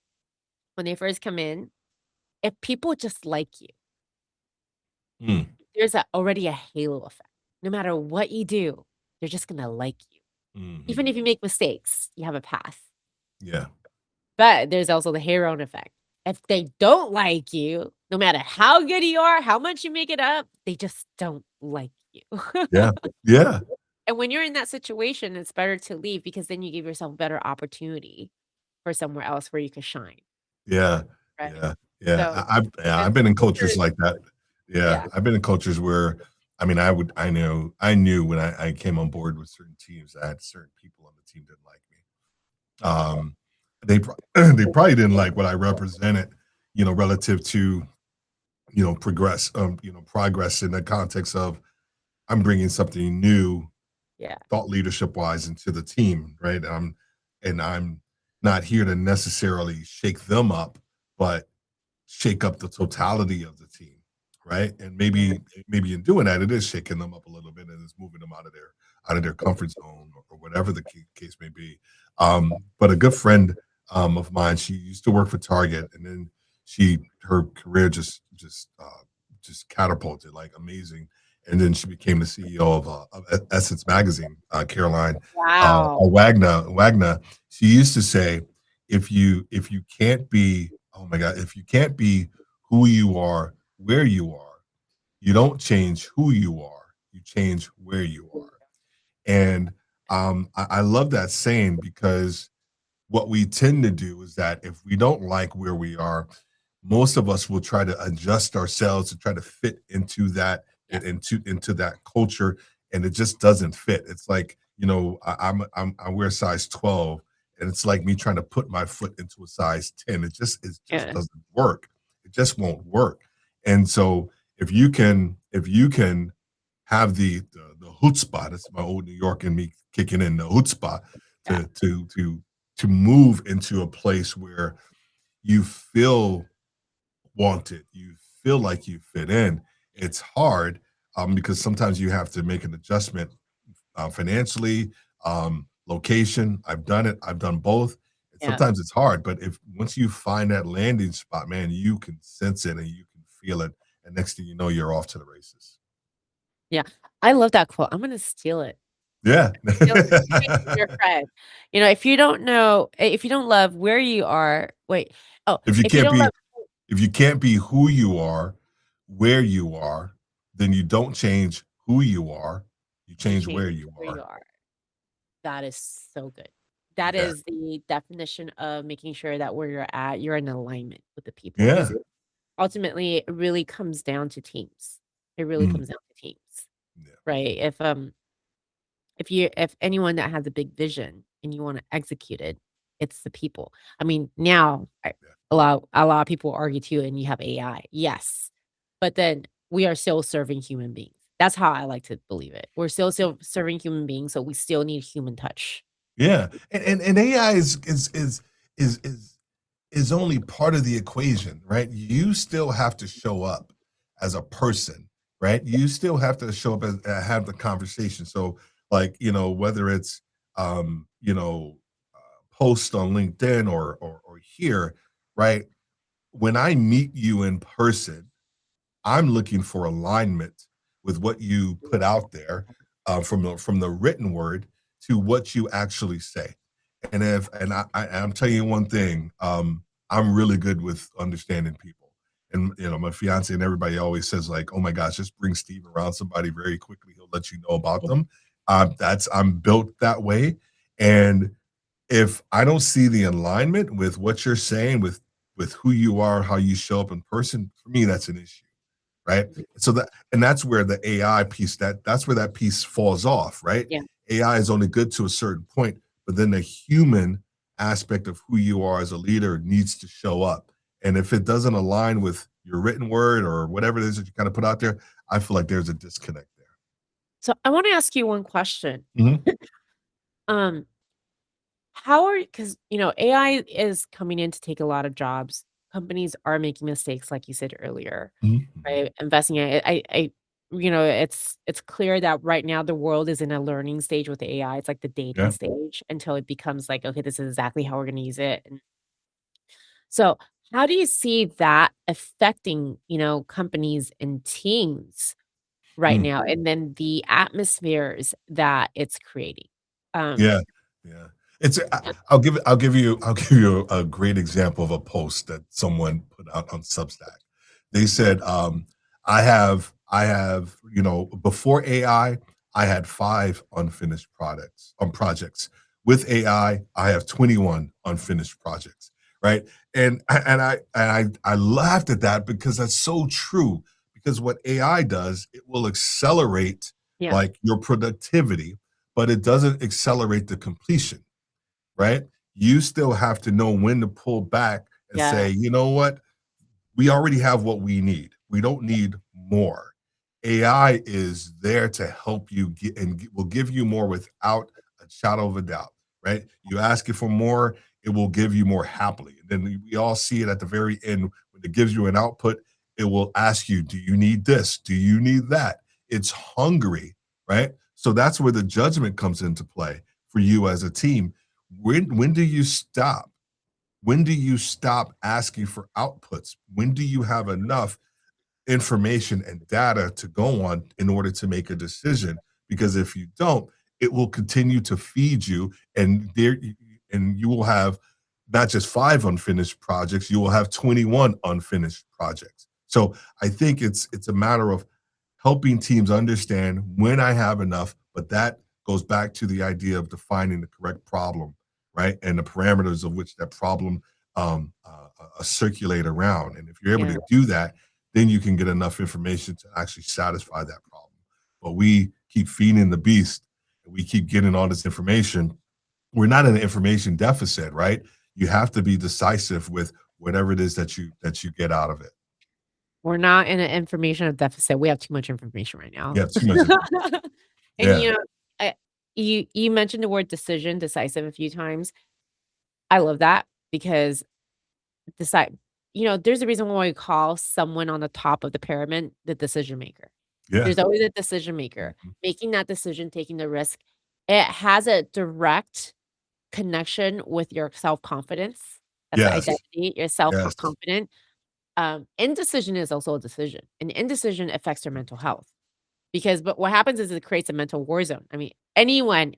Speaker 1: when they first come in, if people just like you,
Speaker 2: Mm,
Speaker 1: there's already a halo effect. No matter what you do, they're just gonna like you.
Speaker 2: mhm.
Speaker 1: Even if you make mistakes, you have a pass.
Speaker 2: Yeah,
Speaker 1: But there's also the Heron effect. If they don't like you, no matter how good you are, how much you make it up, they just don't like you.
Speaker 2: yeah, yeah,
Speaker 1: And when you're in that situation, it's better to leave because then you give yourself better opportunity for somewhere else where you can shine,
Speaker 2: yeah,
Speaker 1: right?
Speaker 2: yeah, yeah.
Speaker 1: So,
Speaker 2: I've been in
Speaker 1: culture
Speaker 2: cultures
Speaker 1: is
Speaker 2: like that. Yeah,
Speaker 1: yeah,
Speaker 2: I've been in cultures where, I mean, I knew when I came on board with certain teams that certain people on the team didn't like me. They they probably didn't like what I represented, relative to, progress in the context of I'm bringing something new,
Speaker 1: yeah,
Speaker 2: thought leadership wise, into the team, right? And I'm not here to necessarily shake them up, but shake up the totality of the team, right? And
Speaker 1: yeah,
Speaker 2: maybe in doing that, it is shaking them up a little bit and it's moving them out of their comfort zone, or whatever the case may be. But a good friend, of mine, she used to work for Target, and then her career just catapulted like amazing. And then she became the CEO of Essence Magazine. Caroline,
Speaker 1: wow.
Speaker 2: Wagner. She used to say, if you can't be, oh my God, if you can't be who you are, where you are, you don't change who you are, you change where you are. And I love that saying, because what we tend to do is that if we don't like where we are, most of us will try to adjust ourselves to try to fit into that,
Speaker 1: Yeah,
Speaker 2: into that culture, and it just doesn't fit. It's like, I wear size 12, and it's like me trying to put my foot into a size 10. It just
Speaker 1: yeah,
Speaker 2: doesn't work. It just won't work. And so if you can have the chutzpah. That's my old New York and me kicking in the chutzpah
Speaker 1: Yeah.
Speaker 2: to move into a place where you feel wanted, you feel like you fit in. It's hard because sometimes you have to make an adjustment financially, location. I've done it. I've done both. And
Speaker 1: Yeah.
Speaker 2: sometimes it's hard, but if once you find that landing spot, man, you can sense it and you can feel it. And next thing you know, you're off to the races.
Speaker 1: Yeah. I love that quote. I'm gonna steal it.
Speaker 2: Yeah.
Speaker 1: Steal it. Take it to your friend. If you don't know if you don't love where you are wait. Oh,
Speaker 2: if you
Speaker 1: if you
Speaker 2: can't
Speaker 1: don't
Speaker 2: be
Speaker 1: love
Speaker 2: if you can't be who you are, where you are, then you don't change who you are. You
Speaker 1: you
Speaker 2: change
Speaker 1: change
Speaker 2: where you
Speaker 1: where you
Speaker 2: are.
Speaker 1: are. That is so good. That
Speaker 2: Yeah.
Speaker 1: is the definition of making sure that where you're at, you're in alignment with the people, because
Speaker 2: Yeah.
Speaker 1: ultimately, it really comes down to teams. It really
Speaker 2: Mm,
Speaker 1: comes down to teams,
Speaker 2: yeah.
Speaker 1: right? If anyone that has a big vision and you wanna execute it, it's the people. I mean, now,
Speaker 2: Yeah.
Speaker 1: a lot of people argue too, and you have AI, yes, but then we are still serving human beings. That's how I like to believe it. We're still serving human beings, so we still need human touch.
Speaker 2: Yeah. And AI is is only part of the equation, right? You still have to show up as a person, right? You still have to show up as have the conversation. So, like, whether it's post on LinkedIn or here, right? When I meet you in person, I'm looking for alignment with what you put out there from the written word to what you actually say. And I'm telling you one thing, I'm really good with understanding people. And my fiance and everybody always says like, "Oh my gosh, just bring Steve around somebody very quickly. He'll let you know about them." That's I'm built that way, and if I don't see the alignment with what you're saying, with who you are, how you show up in person, for me, that's an issue, right? So that's where the AI piece that's where that piece falls off, right?
Speaker 1: Yeah.
Speaker 2: AI is only good to a certain point, but then the human aspect of who you are as a leader needs to show up. And if it doesn't align with your written word or whatever it is that you kind of put out there, I feel like there's a disconnect there.
Speaker 1: So, I wanna ask you one question.
Speaker 2: Mhm,
Speaker 1: Um, how are because AI is coming in to take a lot of jobs. Companies are making mistakes, like you said earlier,
Speaker 2: mhm, mhm.
Speaker 1: right? Investing in it. It's clear that right now the world is in a learning stage with AI. It's like the dating
Speaker 2: Yeah.
Speaker 1: stage until it becomes like, okay, this is exactly how we're gonna use it. And so, how do you see that affecting, companies and teams right
Speaker 2: Mm.
Speaker 1: now, and then the atmospheres that it's creating? Um,
Speaker 2: Yeah, yeah. I'll give you a great example of a post that someone put out on Substack. They said, I have, before AI, I had 5 unfinished projects. With AI, I have 21 unfinished projects, right? And I laughed at that because that's so true. Because what AI does, it will accelerate
Speaker 1: yeah,
Speaker 2: like your productivity, but it doesn't accelerate the completion, right? You still have to know when to pull back and
Speaker 1: yeah,
Speaker 2: say, you know what? We already have what we need. We don't need more. AI is there to help you get and will give you more without a shadow of a doubt, right? You ask it for more, it will give you more happily. And then we all see it at the very end when it gives you an output, it will ask you, do you need this? Do you need that? It's hungry, right? So that's where the judgment comes into play for you as a team. When do you stop? When do you stop asking for outputs? When do you have enough information and data to go on in order to make a decision? Because if you don't, it will continue to feed you, and you will have not just 5 unfinished projects, you will have 21 unfinished projects. So I think it's a matter of helping teams understand when I have enough, but that goes back to the idea of defining the correct problem, right? And the parameters of which that problem circulate around. And if you're able
Speaker 1: yeah.
Speaker 2: to do that, then you can get enough information to actually satisfy that problem. But we keep feeding the beast and we keep getting all this information. We're not in an information deficit, right? You have to be decisive with whatever it is that you get out of it.
Speaker 1: We're not in an information deficit. We have too much information right now.
Speaker 2: You have too much information.
Speaker 1: And,
Speaker 2: Yeah,
Speaker 1: I you mentioned the word decision, decisive a few times. I love that because decide there's a reason why we call someone on the top of the pyramid the decision maker.
Speaker 2: yeah,
Speaker 1: There's always a decision maker.
Speaker 2: mhm,
Speaker 1: Making that decision, taking the risk, it has a direct connection with your self-confidence. That's the
Speaker 2: yes,
Speaker 1: identity, you're self
Speaker 2: yes,
Speaker 1: confident. Indecision is also a decision, and indecision affects your mental health because but what happens is it creates a mental war zone. I mean, anyone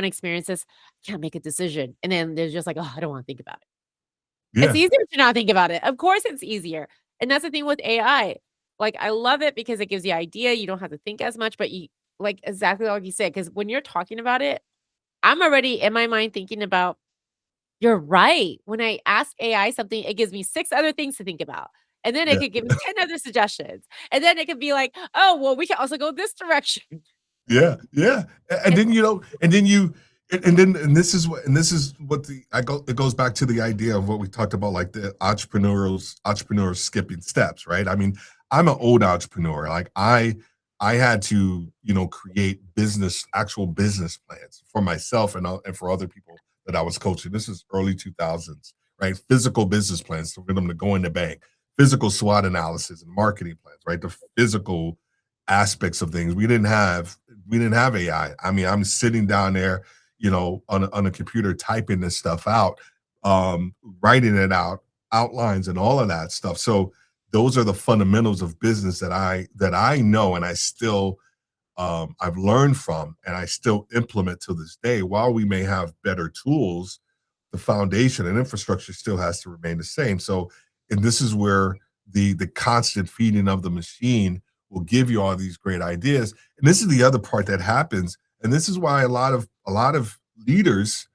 Speaker 1: experiences, "Can't make a decision," and then they're just like, "Oh, I don't wanna think about it." It's
Speaker 2: yeah,
Speaker 1: easier to not think about it. Of course it's easier, and that's the thing with AI. Like, I love it because it gives you idea, you don't have to think as much, but you like, exactly like you said, because when you're talking about it, I'm already in my mind thinking about you're right. When I ask AI something, it gives me 6 other things to think about, and then it
Speaker 2: yeah.
Speaker 1: could give me 10 other suggestions, and then it could be like, "Oh, well, we can also go this direction."
Speaker 2: Yeah, yeah, and
Speaker 1: It's
Speaker 2: then, and then and this is what the I go it goes back to the idea of what we talked about, like the entrepreneurs skipping steps, right? I mean, I'm an old entrepreneur. Like I had to, create actual business plans for myself and for other people that I was coaching. This is early 2000s, right? Physical business plans to get them to go in the bank, physical SWOT analysis and marketing plans, right? The physical aspects of things. We didn't have AI. I mean, I'm sitting down there, on a computer typing this stuff out, writing it out, outlines and all of that stuff. So those are the fundamentals of business that I know and I've learned from and I still implement to this day. While we may have better tools, the foundation and infrastructure still has to remain the same. So, and this is where the constant feeding of the machine will give you all these great ideas. And this is the other part that happens. And this is why a lot of leaders,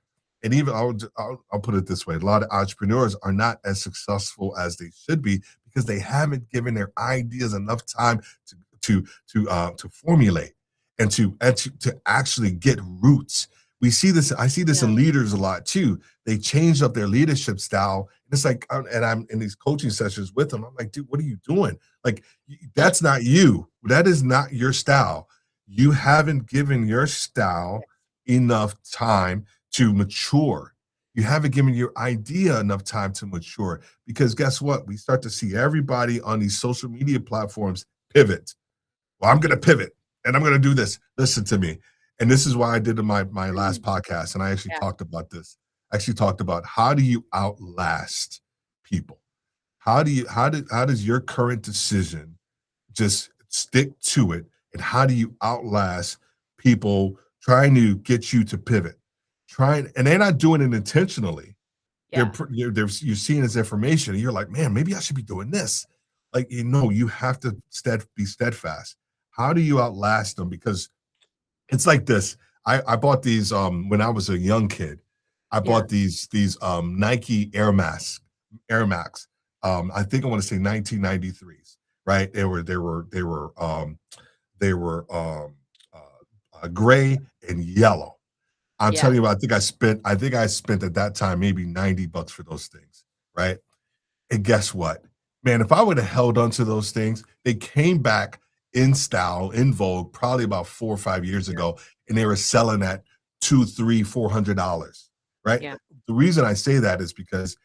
Speaker 2: and even I'll put it this way: a lot of entrepreneurs are not as successful as they should be because they haven't given their ideas enough time to formulate and to actually get roots. I see this
Speaker 1: yeah.
Speaker 2: in leaders a lot too. They changed up their leadership style. It's like, and I'm in these coaching sessions with them. I'm like, dude, what are you doing? Like, that's not you. That is not your style. You haven't given your style enough time to mature. You haven't given your idea enough time to mature because guess what? We start to see everybody on these social media platforms pivot. Well, I'm going to pivot and I'm going to do this. Listen to me. And this is why I did my last
Speaker 1: Mm,
Speaker 2: podcast. And I actually
Speaker 1: yeah,
Speaker 2: talked about this. I actually talked about how do you outlast people? How does your current decision just stick to it? And how do you outlast people trying to get you to pivot? Trying, and they're not doing it intentionally.
Speaker 1: yeah.
Speaker 2: You're seeing this information and you're like, man, maybe I should be doing this. Like, you have to be steadfast. How do you outlast them? Because it's like this. I bought these when I was a young kid. I
Speaker 1: Yeah,
Speaker 2: bought these Nike Air Max. I think I want to say 1993s, right? They were gray and yellow. I'm
Speaker 1: yeah,
Speaker 2: telling you, I think I spent at that time maybe $90 for those things, right? And guess what? Man, if I would have held onto those things, they came back in style, in vogue, probably about 4 or 5 years
Speaker 1: yeah,
Speaker 2: ago, and they were selling at two, three, $400, right?
Speaker 1: yeah.
Speaker 2: The reason I say that is because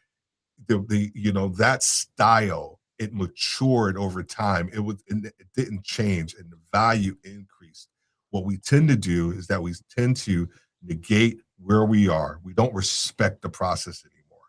Speaker 2: that style, it matured over time. It didn't change, and the value increased. What we tend to do is that we tend to negate where we are. We don't respect the process anymore.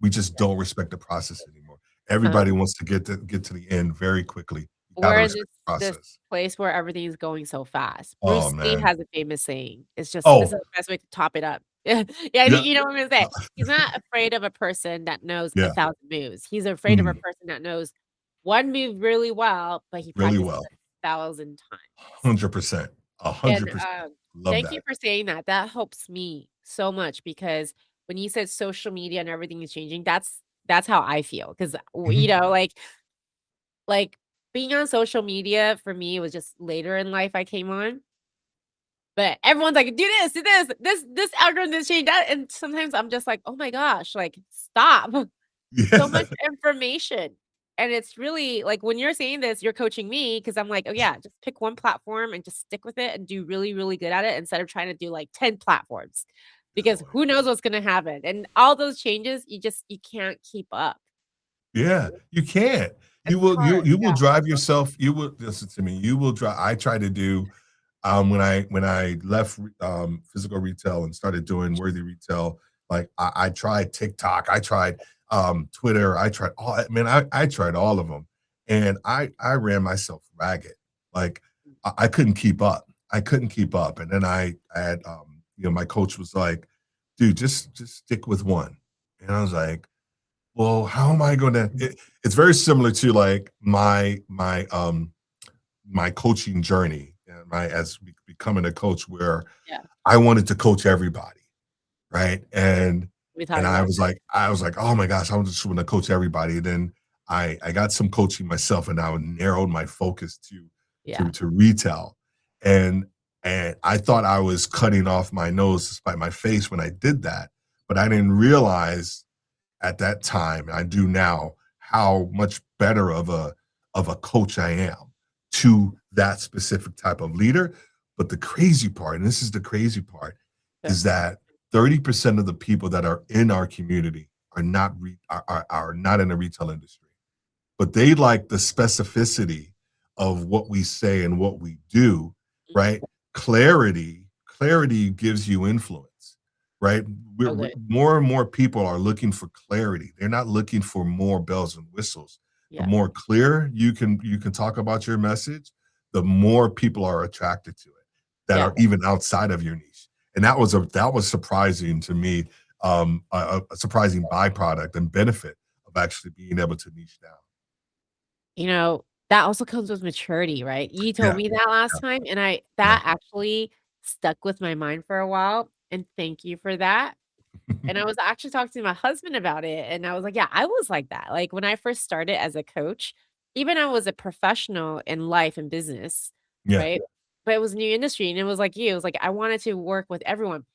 Speaker 2: We just don't respect the process anymore.
Speaker 1: Uh-huh.
Speaker 2: Everybody wants to get to the end very quickly. You got to
Speaker 1: We're in
Speaker 2: respect the
Speaker 1: this
Speaker 2: process.
Speaker 1: place where everything is going so fast.
Speaker 2: Oh
Speaker 1: Bruce Lee
Speaker 2: man.
Speaker 1: has a famous saying, it's just this
Speaker 2: Oh
Speaker 1: is the best way to top it up. Yeah, I
Speaker 2: yeah,
Speaker 1: think you know what I'm gonna say. He's not afraid of a person that knows
Speaker 2: yeah.
Speaker 1: 1,000 moves. He's afraid of a
Speaker 2: Mm,
Speaker 1: person that knows 1 move really well, but he
Speaker 2: really
Speaker 1: practices
Speaker 2: well.
Speaker 1: it 1,000 times.
Speaker 2: 100%.
Speaker 1: And,
Speaker 2: 100%. Love
Speaker 1: thank you
Speaker 2: that.
Speaker 1: for saying that. That helps me so much because when you said social media and everything is changing, that's how I feel. Because
Speaker 2: Mhm.
Speaker 1: like, being on social media for me was just later in life I came on, but everyone's like, "Do this, this algorithm, this change, that," and sometimes I'm just like, "Oh my gosh, like, stop." So
Speaker 2: Yeah.
Speaker 1: much information. And it's really like when you're saying this, you're coaching me because I'm like, "Oh, yeah, just pick one platform and just stick with it and do really, really good at it instead of trying to do like 10 platforms." Because
Speaker 2: Oh,
Speaker 1: who knows what's gonna happen, and all those changes, you can't keep up.
Speaker 2: yeah, you can't. You
Speaker 1: It's
Speaker 2: will
Speaker 1: hard,
Speaker 2: you will
Speaker 1: yeah,
Speaker 2: drive yourself you will listen to me, you will drive. I try to do, when I left, physical retail and started doing worthy retail, like, I tried TikTok, I tried, Twitter, I tried all man, I tried all of them, and I ran myself ragged. Like, I couldn't keep up. I couldn't keep up, and then I had, my coach was like, "Dude, just stick with one." And I was like, well, how am I gonna it's very similar to, like, my coaching journey and my as becoming a coach where
Speaker 1: yeah,
Speaker 2: I wanted to coach everybody, right?
Speaker 1: we
Speaker 2: And
Speaker 1: talked about
Speaker 2: I was like, "Oh my gosh, I just wanna coach everybody." Then I got some coaching myself, and I narrowed my focus
Speaker 1: yeah,
Speaker 2: to retail, and I thought I was cutting off my nose to spite my face when I did that, but I didn't realize at that time, and I do now, how much better of a coach I am to that specific type of leader. But the crazy part, and this is the crazy part,
Speaker 1: sure,
Speaker 2: is that 30% of the people that are in our community are not are not in the retail industry, but they like the specificity of what we say and what we do,
Speaker 1: mhm,
Speaker 2: right? Clarity gives you influence, right?
Speaker 1: so good,
Speaker 2: More and more people are looking for clarity. They're not looking for more bells and whistles. The
Speaker 1: yeah,
Speaker 2: more clear you can talk about your message, the more people are attracted to it that
Speaker 1: yeah.
Speaker 2: are even outside of your niche. And that was surprising to me, a surprising byproduct and benefit of actually being able to niche down.
Speaker 1: You know, that also comes with maturity, right? You told
Speaker 2: Yeah,
Speaker 1: me that last
Speaker 2: yeah,
Speaker 1: time, and I
Speaker 2: yeah.
Speaker 1: that actually stuck with my mind for a while, and thank you for that. And I was actually talking to my husband about it, and I was like, "Yeah, I was like that." Like, when I first started as a coach, even I was a professional in life and business,
Speaker 2: Yeah,
Speaker 1: right? But it was a new industry, and it was like you, it was like I wanted to work with everyone.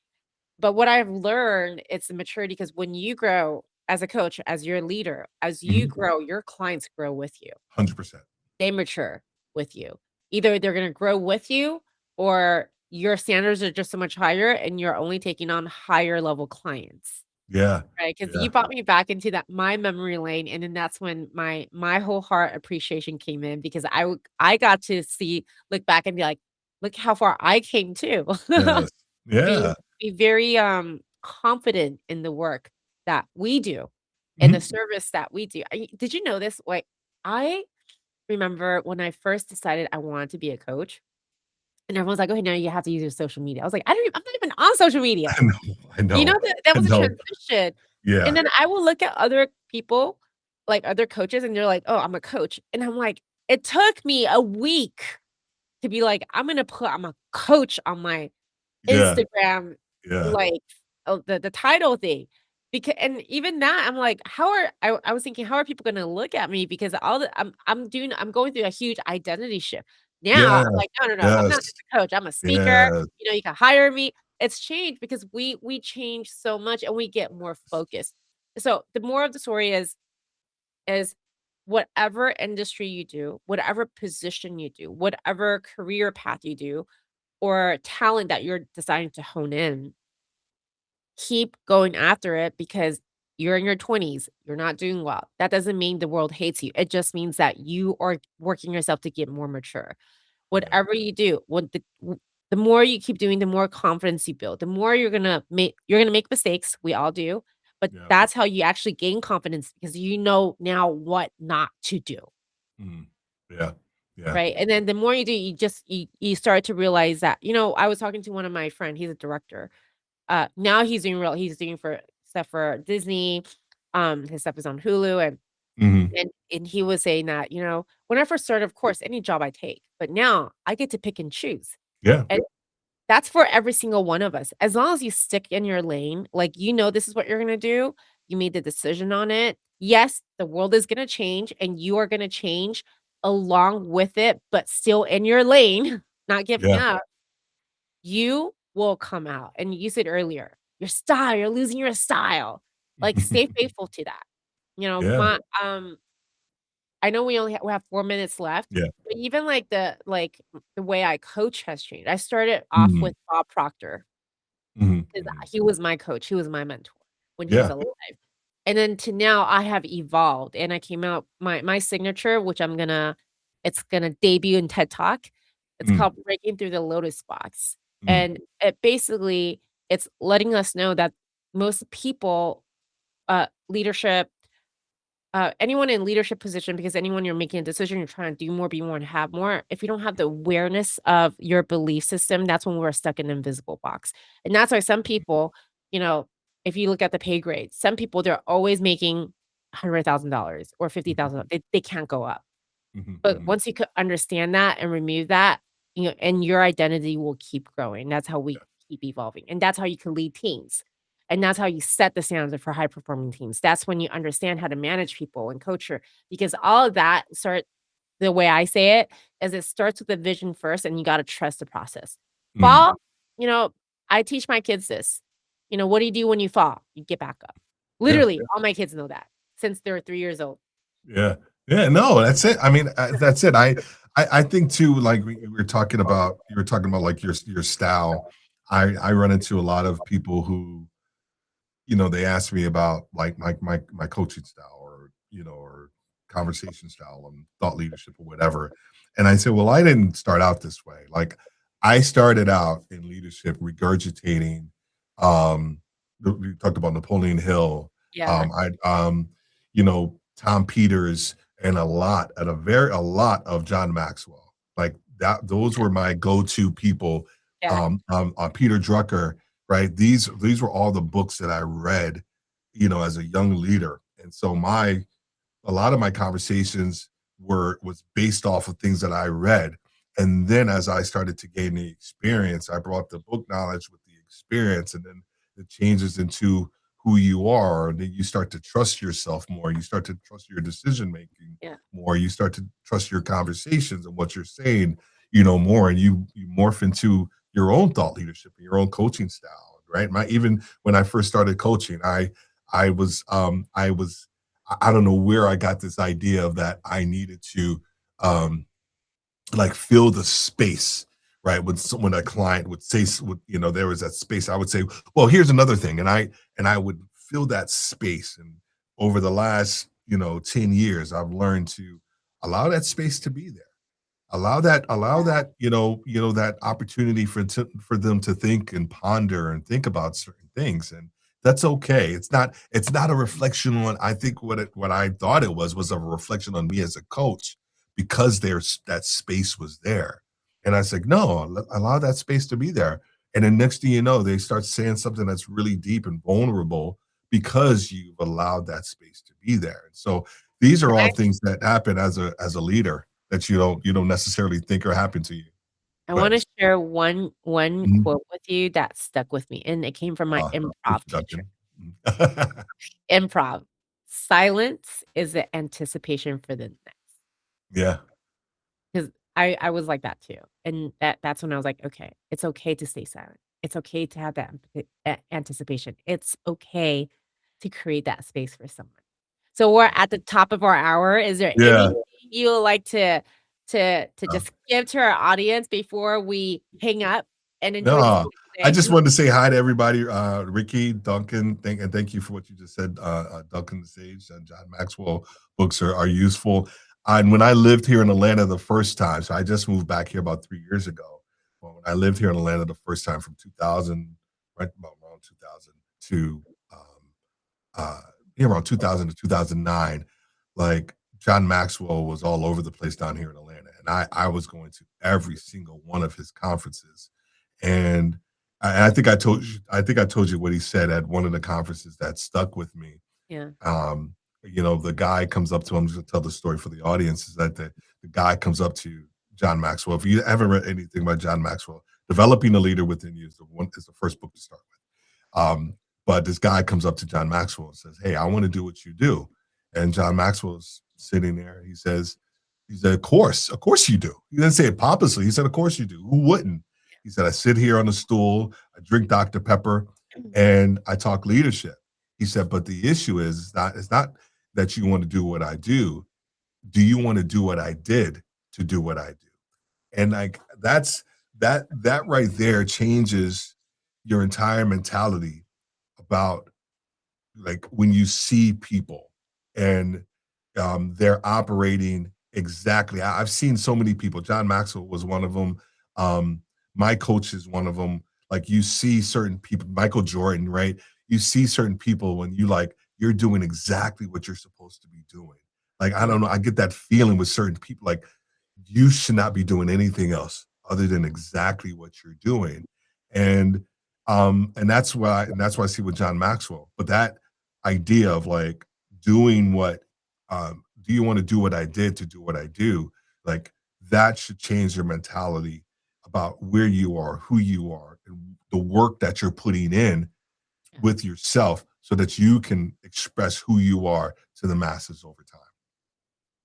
Speaker 1: But what I've learned, it's the maturity because when you grow as a coach, as your leader, as you
Speaker 2: mhm,
Speaker 1: grow, your clients grow with you.
Speaker 2: 100%.
Speaker 1: They mature with you. Either they're gonna grow with you or your standards are just so much higher and you're only taking on higher level clients,
Speaker 2: Yeah,
Speaker 1: right? Because
Speaker 2: yeah,
Speaker 1: you brought me back into that my memory lane, and then that's when my whole heart appreciation came in because I got to look back and be like, "Look how far I came too."
Speaker 2: yes,
Speaker 1: Be
Speaker 2: yeah,
Speaker 1: be very, confident in the work that we do and the
Speaker 2: mhm.
Speaker 1: service that we do. Did you know this? Like, I remember when I first decided I wanted to be a coach, and everyone's like, "Okay, now you have to use your social media." I was like, I'm not even on social media."
Speaker 2: I know, I
Speaker 1: You know,
Speaker 2: know,
Speaker 1: that
Speaker 2: I
Speaker 1: was a
Speaker 2: know.
Speaker 1: transition, and
Speaker 2: Yeah,
Speaker 1: then I will look at other people, like other coaches, and they're like, "Oh, I'm a coach," and I'm like, it took me a week to be like, I'm a coach on my
Speaker 2: yeah,
Speaker 1: Instagram,
Speaker 2: yeah,
Speaker 1: like, oh, the title thing, because and even that, I'm like, how are I was thinking, how are people gonna look at me because all the I'm going through a huge identity shift. Now,
Speaker 2: yeah,
Speaker 1: I'm like, "No, no, no, I'm
Speaker 2: yes,
Speaker 1: not just a coach, I'm a speaker,
Speaker 2: yes,
Speaker 1: you can hire me." It's changed because we change so much and we get more focused. So, the more of the story is whatever industry you do, whatever position you do, whatever career path you do, or talent that you're deciding to hone in, keep going after it because you're in your 20s, you're not doing well. That doesn't mean the world hates you. It just means that you are working yourself to get more mature.
Speaker 2: yeah,
Speaker 1: Whatever you do, the more you keep doing, the more confidence you build. The more you're gonna make mistakes. We all do, but
Speaker 2: yeah,
Speaker 1: that's how you actually gain confidence because you know now what not to do.
Speaker 2: mhm, yeah, yeah,
Speaker 1: Right, and then the more you do, you start to realize that I was talking to one of my friend, he's a director. Now he's doing for stuff for Disney, his stuff is on Hulu,
Speaker 2: mhm,
Speaker 1: and he was saying that, when I first started, of course, any job I take, but now I get to pick and choose,
Speaker 2: yeah,
Speaker 1: and that's for every single one of us. As long as you stick in your lane, like, this is what you're gonna do, you made the decision on it. Yes, the world is gonna change, and you are gonna change along with it, but still in your lane, not giving
Speaker 2: yeah,
Speaker 1: up. You will come out, and you said earlier, you're losing your style. Like, stay faithful to that. You know,
Speaker 2: yeah,
Speaker 1: my I know we have 4 minutes left,
Speaker 2: Yeah.
Speaker 1: but even, the way I coach has changed. I started off
Speaker 2: Mhm.
Speaker 1: with Bob Proctor,
Speaker 2: Mhm.
Speaker 1: 'cause
Speaker 2: Mhm.
Speaker 1: he was my coach, he was my mentor when he was
Speaker 2: Yeah.
Speaker 1: alive. And then to now, I have evolved, and I came out my signature, which it's gonna debut in TED Talk. It's
Speaker 2: Mm.
Speaker 1: called Breaking Through the Lotus Box,
Speaker 2: Mm.
Speaker 1: and it basically it's letting us know that most people, leadership anyone in leadership position, because anyone you're making a decision, you're trying to do more, be more, and have more. If you don't have the awareness of your belief system, that's when we're stuck in the invisible box. And that's why some people, you know, if you look at the pay grade, some people they're always making $100,000 or
Speaker 2: Mhm.
Speaker 1: $50,000. They can't go up.
Speaker 2: Mhm.
Speaker 1: But
Speaker 2: Mhm.
Speaker 1: once you could understand that and remove that, and your identity will keep growing. That's how we
Speaker 2: Yeah.
Speaker 1: keep evolving. And that's how you can lead teams. And that's how you set the standard for high performing teams. That's when you understand how to manage people and coach her, because all of that start the way I say it is it starts with the vision first and you got to trust the process.
Speaker 2: Mm.
Speaker 1: Fall, you know, I teach my kids this. What do you do when you fall? You get back up.
Speaker 2: Yeah.
Speaker 1: Literally, all my kids know that since they're 3 years old.
Speaker 2: Yeah. Yeah, no, that's it. I mean, that's it. I think too, like we were talking about, you were talking about like your style. I run into a lot of people who, they ask me about like my coaching style or or conversation style and thought leadership or whatever. And I say, well, I didn't start out this way. Like I started out in leadership regurgitating we talked about Napoleon Hill,
Speaker 1: Yeah.
Speaker 2: I Tom Peters and a lot of John Maxwell. Like that those were my go-to people.
Speaker 1: Yeah.
Speaker 2: Peter Drucker, right? These were all the books that I read, as a young leader. And so a lot of my conversations was based off of things that I read. And then as I started to gain the experience, I brought the book knowledge with the experience, and then it changes into who you are. And then you start to trust yourself more. You start to trust your decision making
Speaker 1: Yeah.
Speaker 2: more. You start to trust your conversations and what you're saying, more. And you morph into your own thought leadership and your own coaching style, right? Even when I first started coaching, I was I don't know where I got this idea of that I needed to um like fill the space, right? When a client would say there was that space, I would say, well, here's another thing. And I would fill that space. And over the last, 10 years, I've learned to allow that space to be there. Allow that, that opportunity for them to think and ponder and think about certain things. And that's okay. It's not a reflection on, I think what I thought it was a reflection on me as a coach, because there's that space was there. And I said, no, allow that space to be there. And then next thing you know, they start saying something that's really deep and vulnerable because you've allowed that space to be there. And so these are all things that happen as a leader that you don't necessarily think are happen to you.
Speaker 1: I
Speaker 2: Go ahead.
Speaker 1: wanna share one
Speaker 2: Mhm.
Speaker 1: quote with you that stuck with me, and it came from my improv
Speaker 2: Rich
Speaker 1: teacher.
Speaker 2: Duncan. Mhm.
Speaker 1: Improv. Silence is the anticipation for the next.
Speaker 2: Yeah.
Speaker 1: 'Cause I was like that too, and that's when I was like, "Okay, it's okay to stay silent. It's okay to have that anticipation. It's okay to create that space for someone." So we're at the top of our hour. Is there
Speaker 2: Yeah.
Speaker 1: anything you would like to
Speaker 2: Uh,
Speaker 1: just give to our audience before we hang up and enjoy this
Speaker 2: no,
Speaker 1: beautiful
Speaker 2: I
Speaker 1: day?
Speaker 2: just wanted to say hi to everybody. Ricky, Duncan, thank you for what you just said. Duncan the Sage and John Maxwell books are useful. And when I lived here in Atlanta the first time, so I just moved back here about 3 years ago. Well, when I lived here in Atlanta the first time from 2000, right about around 2000 to uh, around 2000 to 2009, like John Maxwell was all over the place down here in Atlanta, and I was going to every single one of his conferences, and I think I told you what he said at one of the conferences that stuck with me.
Speaker 1: Yeah.
Speaker 2: um, the guy comes up to him. I'm just gonna tell the story for the audience. Is that the guy comes up to John Maxwell. If you haven't read anything about John Maxwell, Developing a Leader Within You is the first book to start with. But this guy comes up to John Maxwell and says, "Hey, I want to do what you do." And John Maxwell's sitting there. He said, of course you do." He didn't say it pompously. He said, "Of course you do. Who wouldn't?" He said, "I sit here on a stool, I drink Dr. Pepper, and I talk leadership." He said, "But the issue is it's not that you want to do what I do. do you want to do what I did to do what I do? And like that right there changes your entire mentality about like when you see people and they're operating exactly. I've seen so many people. John Maxwell was one of them. Um, my coach is one of them. Like you see certain people, Michael Jordan, right? You see certain people when you like you're doing exactly what you're supposed to be doing. Like I
Speaker 1: Mhm.
Speaker 2: don't know, I get that feeling with certain people. Like you should not be doing anything else other than exactly what you're doing. And that's why I see with John Maxwell. But that idea of like doing what do you want to do what I did to do what I do? Like that should change your mentality about where you are, who you are, and the work that you're putting in
Speaker 1: Yeah.
Speaker 2: with yourself so that you can express who you are to the masses over time.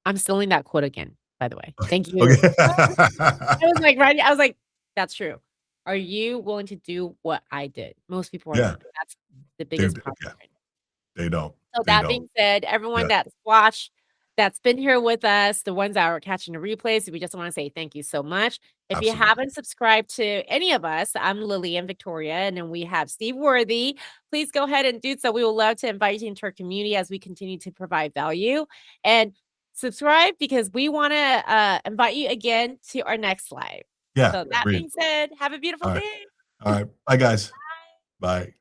Speaker 1: I'm stealing that quote again, by the way.
Speaker 2: Okay.
Speaker 1: Thank you.
Speaker 2: Okay.
Speaker 1: I was like, right, I was like, "That's true. Are you willing to do what I did?" Most people are
Speaker 2: Yeah.
Speaker 1: not. That's the
Speaker 2: They
Speaker 1: biggest problem
Speaker 2: yeah,
Speaker 1: right now.
Speaker 2: they don't.
Speaker 1: So
Speaker 2: They
Speaker 1: that
Speaker 2: don't.
Speaker 1: being said, everyone
Speaker 2: Yeah,
Speaker 1: that's watched, that's been here with us, the ones that are catching the replays, we just wanna say thank you so much. If you
Speaker 2: absolutely.
Speaker 1: haven't subscribed to any of us, I'm Lillian Victoria, and then we have Steve Worthy. Please go ahead and do so. We would love to invite you into our community as we continue to provide value. And subscribe because we wanna, invite you again to our next live.
Speaker 2: Yeah,
Speaker 1: So that
Speaker 2: agreed.
Speaker 1: being said, have a beautiful
Speaker 2: All right.
Speaker 1: day.
Speaker 2: All right. Bye, guys. Bye.